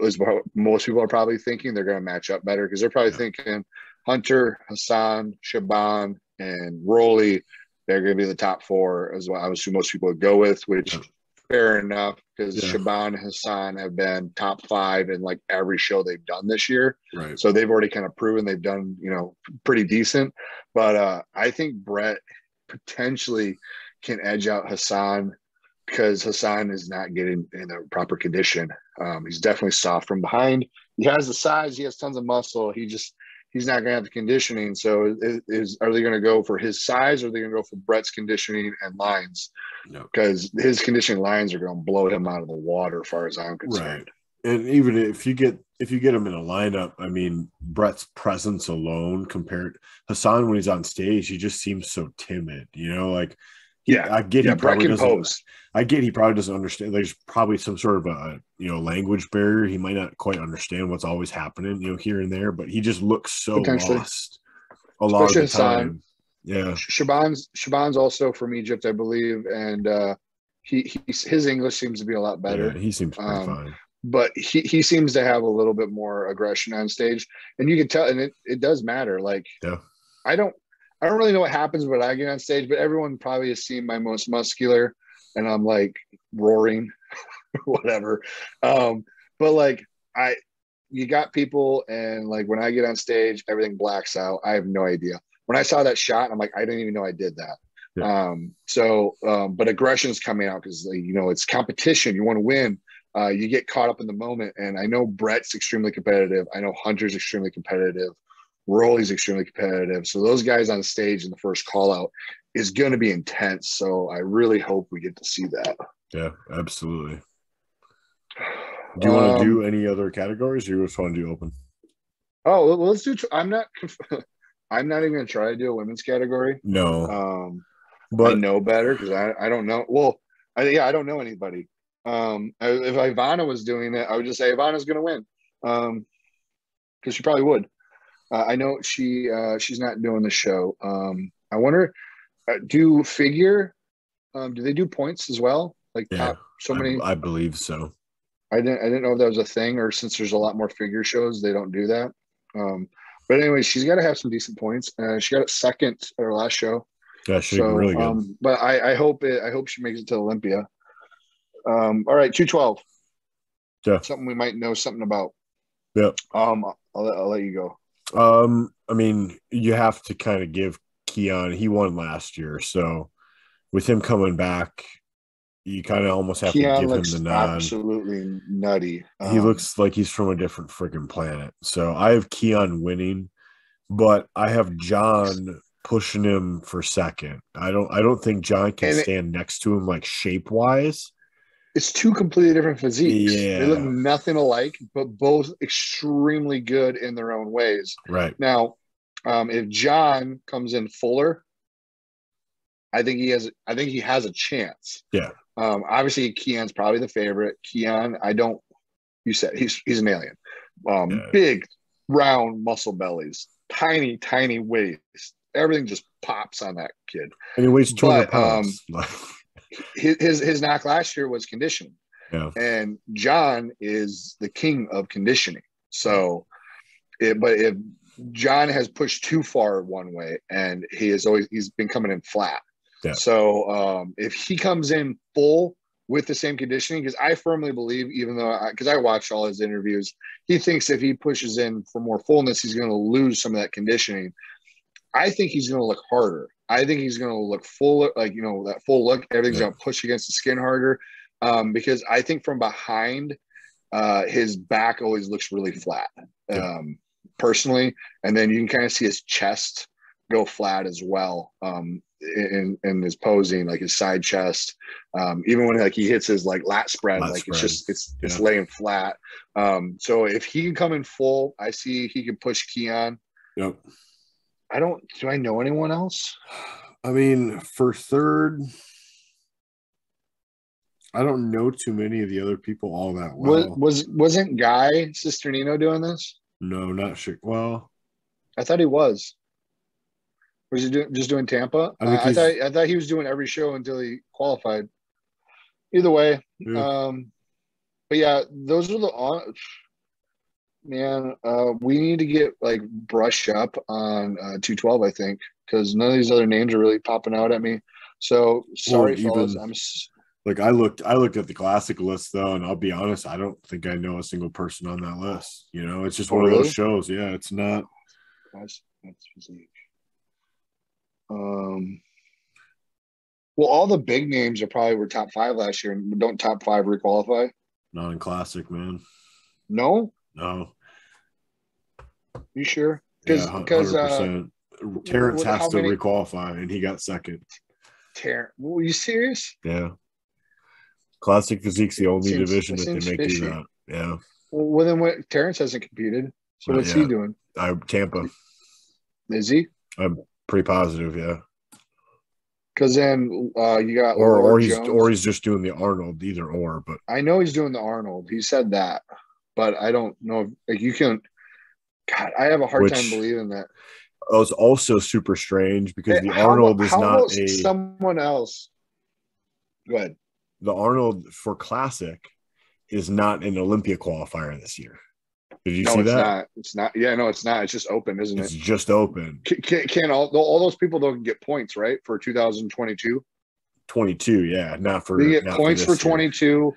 Is what most people are probably thinking. They're going to match up better because they're probably thinking Hunter, Hassan, Shaban, and Rolly. They're going to be the top 4 as well. I would assume most people would go with, which fair enough because Shaban and Hassan have been top 5 in like every show they've done this year. Right. So they've already kind of proven they've done, pretty decent. But I think Brett potentially can edge out Hassan because Hassan is not getting in the proper condition. He's definitely soft from behind. He has the size. He has tons of muscle. He's not going to have the conditioning. So are they going to go for his size or are they going to go for Brett's conditioning and lines? No, because his conditioning lines are going to blow him out of the water as far as I'm concerned. Right. And even if you get him in a lineup, I mean, Brett's presence alone compared Hassan when he's on stage, he just seems so timid, like I get he probably doesn't pose. I get he probably doesn't understand. There's probably some sort of a language barrier. He might not quite understand what's always happening, here and there, but he just looks so lost a lot of the time. Yeah. Shaban's also from Egypt, I believe, and his English seems to be a lot better. Yeah, he seems pretty fine. But he seems to have a little bit more aggression on stage, and you can tell, and it does matter. Like, I don't really know what happens when I get on stage, but everyone probably has seen my most muscular, and I'm like roaring, whatever. But like you got people, and like when I get on stage, everything blacks out. I have no idea. When I saw that shot, I'm like, I didn't even know I did that. Yeah. But aggression's coming out because it's competition. You want to win. You get caught up in the moment. And I know Brett's extremely competitive. I know Hunter's extremely competitive. Rolly's extremely competitive. So those guys on stage in the first call out is going to be intense. So I really hope we get to see that. Yeah, absolutely. Do you want to do any other categories, or you just want to do open? Oh, well, let's do. I'm not even going to try to do a women's category. No, but I know better because I don't know. Well, I don't know anybody. If Ivana was doing it, I would just say Ivana's going to win, because she probably would. I know she's not doing the show. I wonder, do figure? Do they do points as well? Like top so many? I believe so. I didn't know if that was a thing, or since there's a lot more figure shows, they don't do that. But anyway, she's got to have some decent points. She got it second at her last show. Yeah, she's really good. But I hope she makes it to Olympia. All right, 212. Yeah, something we might know something about. Yeah. I'll let you go. I mean, you have to kind of give Keon. He won last year, so with him coming back, you kind of almost have Keon to give him looks the nod. absolutely nutty. He looks like he's from a different freaking planet. So I have Keon winning, but I have John pushing him for second. I don't think John can stand next to him, like shape wise. It's two completely different physiques. Yeah. They look nothing alike, but both extremely good in their own ways. Right. Now, if John comes in fuller, I think he has a chance. Yeah. Obviously Keon's probably the favorite. Keon, you said he's an alien. Big, round muscle bellies, tiny, tiny waist. Everything just pops on that kid. And he weighs 200 pounds. His knock last year was conditioning. Yeah. And John is the king of conditioning. So, but if John has pushed too far one way, and he's been coming in flat. Yeah. So if he comes in full with the same conditioning, because I firmly believe, even though because I watched all his interviews, he thinks if he pushes in for more fullness, he's going to lose some of that conditioning. I think he's going to look harder. I think he's going to look fuller, that full look. Everything's going to push against the skin harder, because I think from behind, his back always looks really flat, personally. And then you can kind of see his chest go flat as well, in his posing, like his side chest. Even when he hits his lat spread, it's laying flat. So if he can come in full, I see he can push Keon. Yep. Do I know anyone else? I mean, for third, I don't know too many of the other people all that well. Wasn't Guy Cisternino doing this? No, not sure. Well, I thought he was. Was he just doing Tampa? I thought he was doing every show until he qualified. Either way, but yeah, those are we need to get brushed up on 212, I think, because none of these other names are really popping out at me. So sorry, fellas. I looked at the classic list though, and I'll be honest, I don't think I know a single person on that list. It's just one of those shows. Yeah, it's not. That's physique. Well, all the big names were top 5 last year, and don't top 5 requalify? Not in classic, man. No. You sure? Because 100%. Terrence has to requalify, and he got second. Terrence, were you serious? Yeah. Classic physique's the only division that they make do that. Yeah. Well, then Terrence hasn't competed. So what's he doing? Tampa. Is he? I'm pretty positive, yeah. Because then you got or he's just doing the Arnold, either or. But I know he's doing the Arnold. He said that, but I don't know if you can. God, I have a hard time believing that. It was also super strange because the Arnold is not someone else. Go ahead. The Arnold for Classic is not an Olympia qualifier this year. Did you see that? It's not. Yeah, no, it's not. It's just open, isn't it? It's just open. Can all those people don't get points, right, for 2022? 22, yeah, not for. They get points for 22.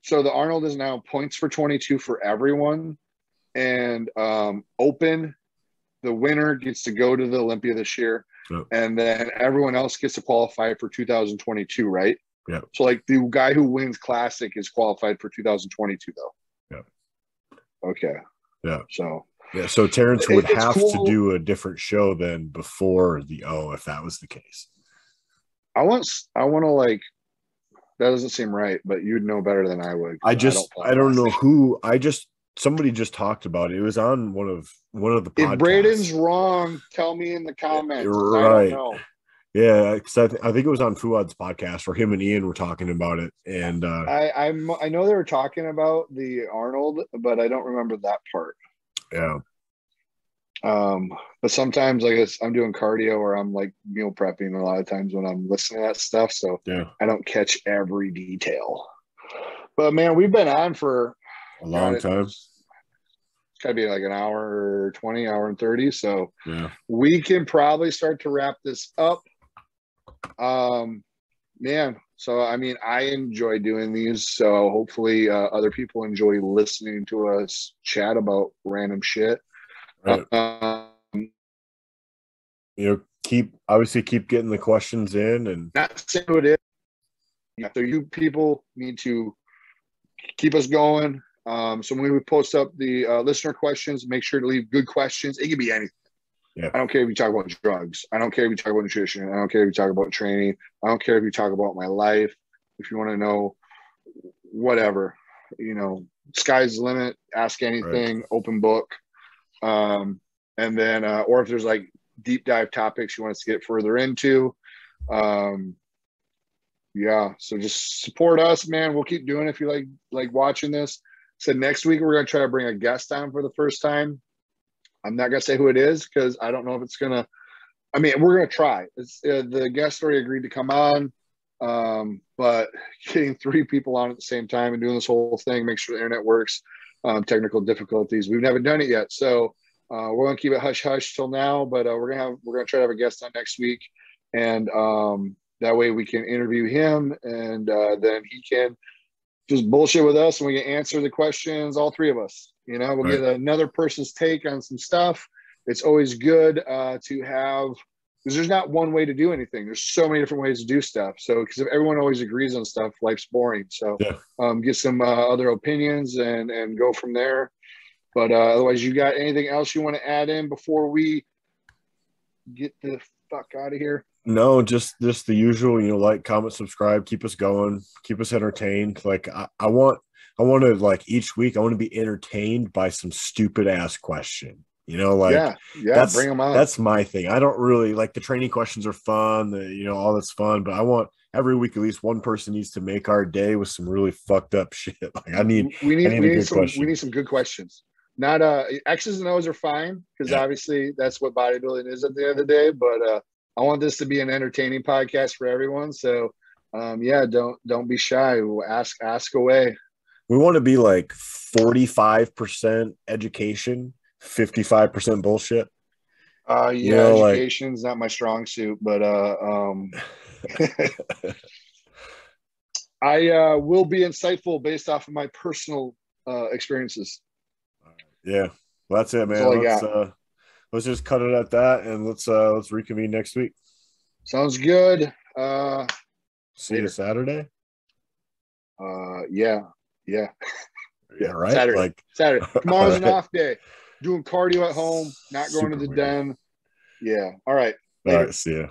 So the Arnold is now points for 22 for everyone, and open. the winner gets to go to the Olympia this year, and then everyone else gets to qualify for 2022, right? Yeah. So like the guy who wins Classic is qualified for 2022, though. Yeah. Okay. Yeah. So. Yeah. So Terrence would have cool. to do a different show than before the O, if that was the case. I want to like. That doesn't seem right, but you'd know better than I would. I don't know who. Somebody just talked about it. It was on one of the podcasts. If Braden's wrong, tell me in the comments. Right. I don't know. Yeah, because I think it was on Fuad's podcast where him and Ian were talking about it. And I know they were talking about the Arnold, but I don't remember that part. Yeah. But sometimes I guess I'm doing cardio or I'm like meal prepping a lot of times when I'm listening to that stuff. So yeah, I don't catch every detail. But man, we've been on for a long time. It's gotta be like an hour 20, hour and 30. So yeah, we can probably start to wrap this up. Man, so I mean, I enjoy doing these, so hopefully other people enjoy listening to us chat about random shit. Right. Keep getting the questions in, and not saying what it is. Yeah, so you people need to keep us going. So when we post up the listener questions, make sure to leave good questions. It could be anything. Yeah. I don't care if you talk about drugs. I don't care if you talk about nutrition. I don't care if you talk about training. I don't care if you talk about my life. If you want to know whatever, sky's the limit. Ask anything, right. Open book. And then, or if there's like deep dive topics you want us to get further into. Yeah. So just support us, man. We'll keep doing it if you like watching this. So next week, we're going to try to bring a guest on for the first time. I'm not going to say who it is because I don't know if it's going to – I mean, we're going to try. The guest already agreed to come on, but getting 3 people on at the same time and doing this whole thing, make sure the internet works, technical difficulties. We've never done it yet. So we're going to keep it hush-hush till now, but we're going to try to have a guest on next week. And that way we can interview him and then he can just bullshit with us and we can answer the questions, all 3 of us. We'll right. Get another person's take on some stuff. It's always good to have, because there's not one way to do anything. There's so many different ways to do stuff. So, because if everyone always agrees on stuff, life's boring. So, get some other opinions and go from there. But otherwise, you got anything else you want to add in before we get the fuck out of here? No, just the usual, like, comment, subscribe, keep us going, keep us entertained. Like I want to, like, each week I want to be entertained by some stupid ass question. Like bring them on. That's my thing. I don't really like the training questions are fun, all that's fun, but I want every week at least one person needs to make our day with some really fucked up shit. Like we need some good questions. Not X's and O's are fine because obviously that's what bodybuilding is at the end of the day, but I want this to be an entertaining podcast for everyone. So, don't be shy. Ask away. We want to be like 45% education, 55% bullshit. Education's not my strong suit, but I will be insightful based off of my personal experiences. Yeah, well, that's it, man. Let's just cut it at that, and let's reconvene next week. Sounds good. See you Saturday. Yeah. Yeah, right. Saturday. Tomorrow's an off day. Doing cardio at home, not going to the den. Yeah. All right. Later. All right. See ya.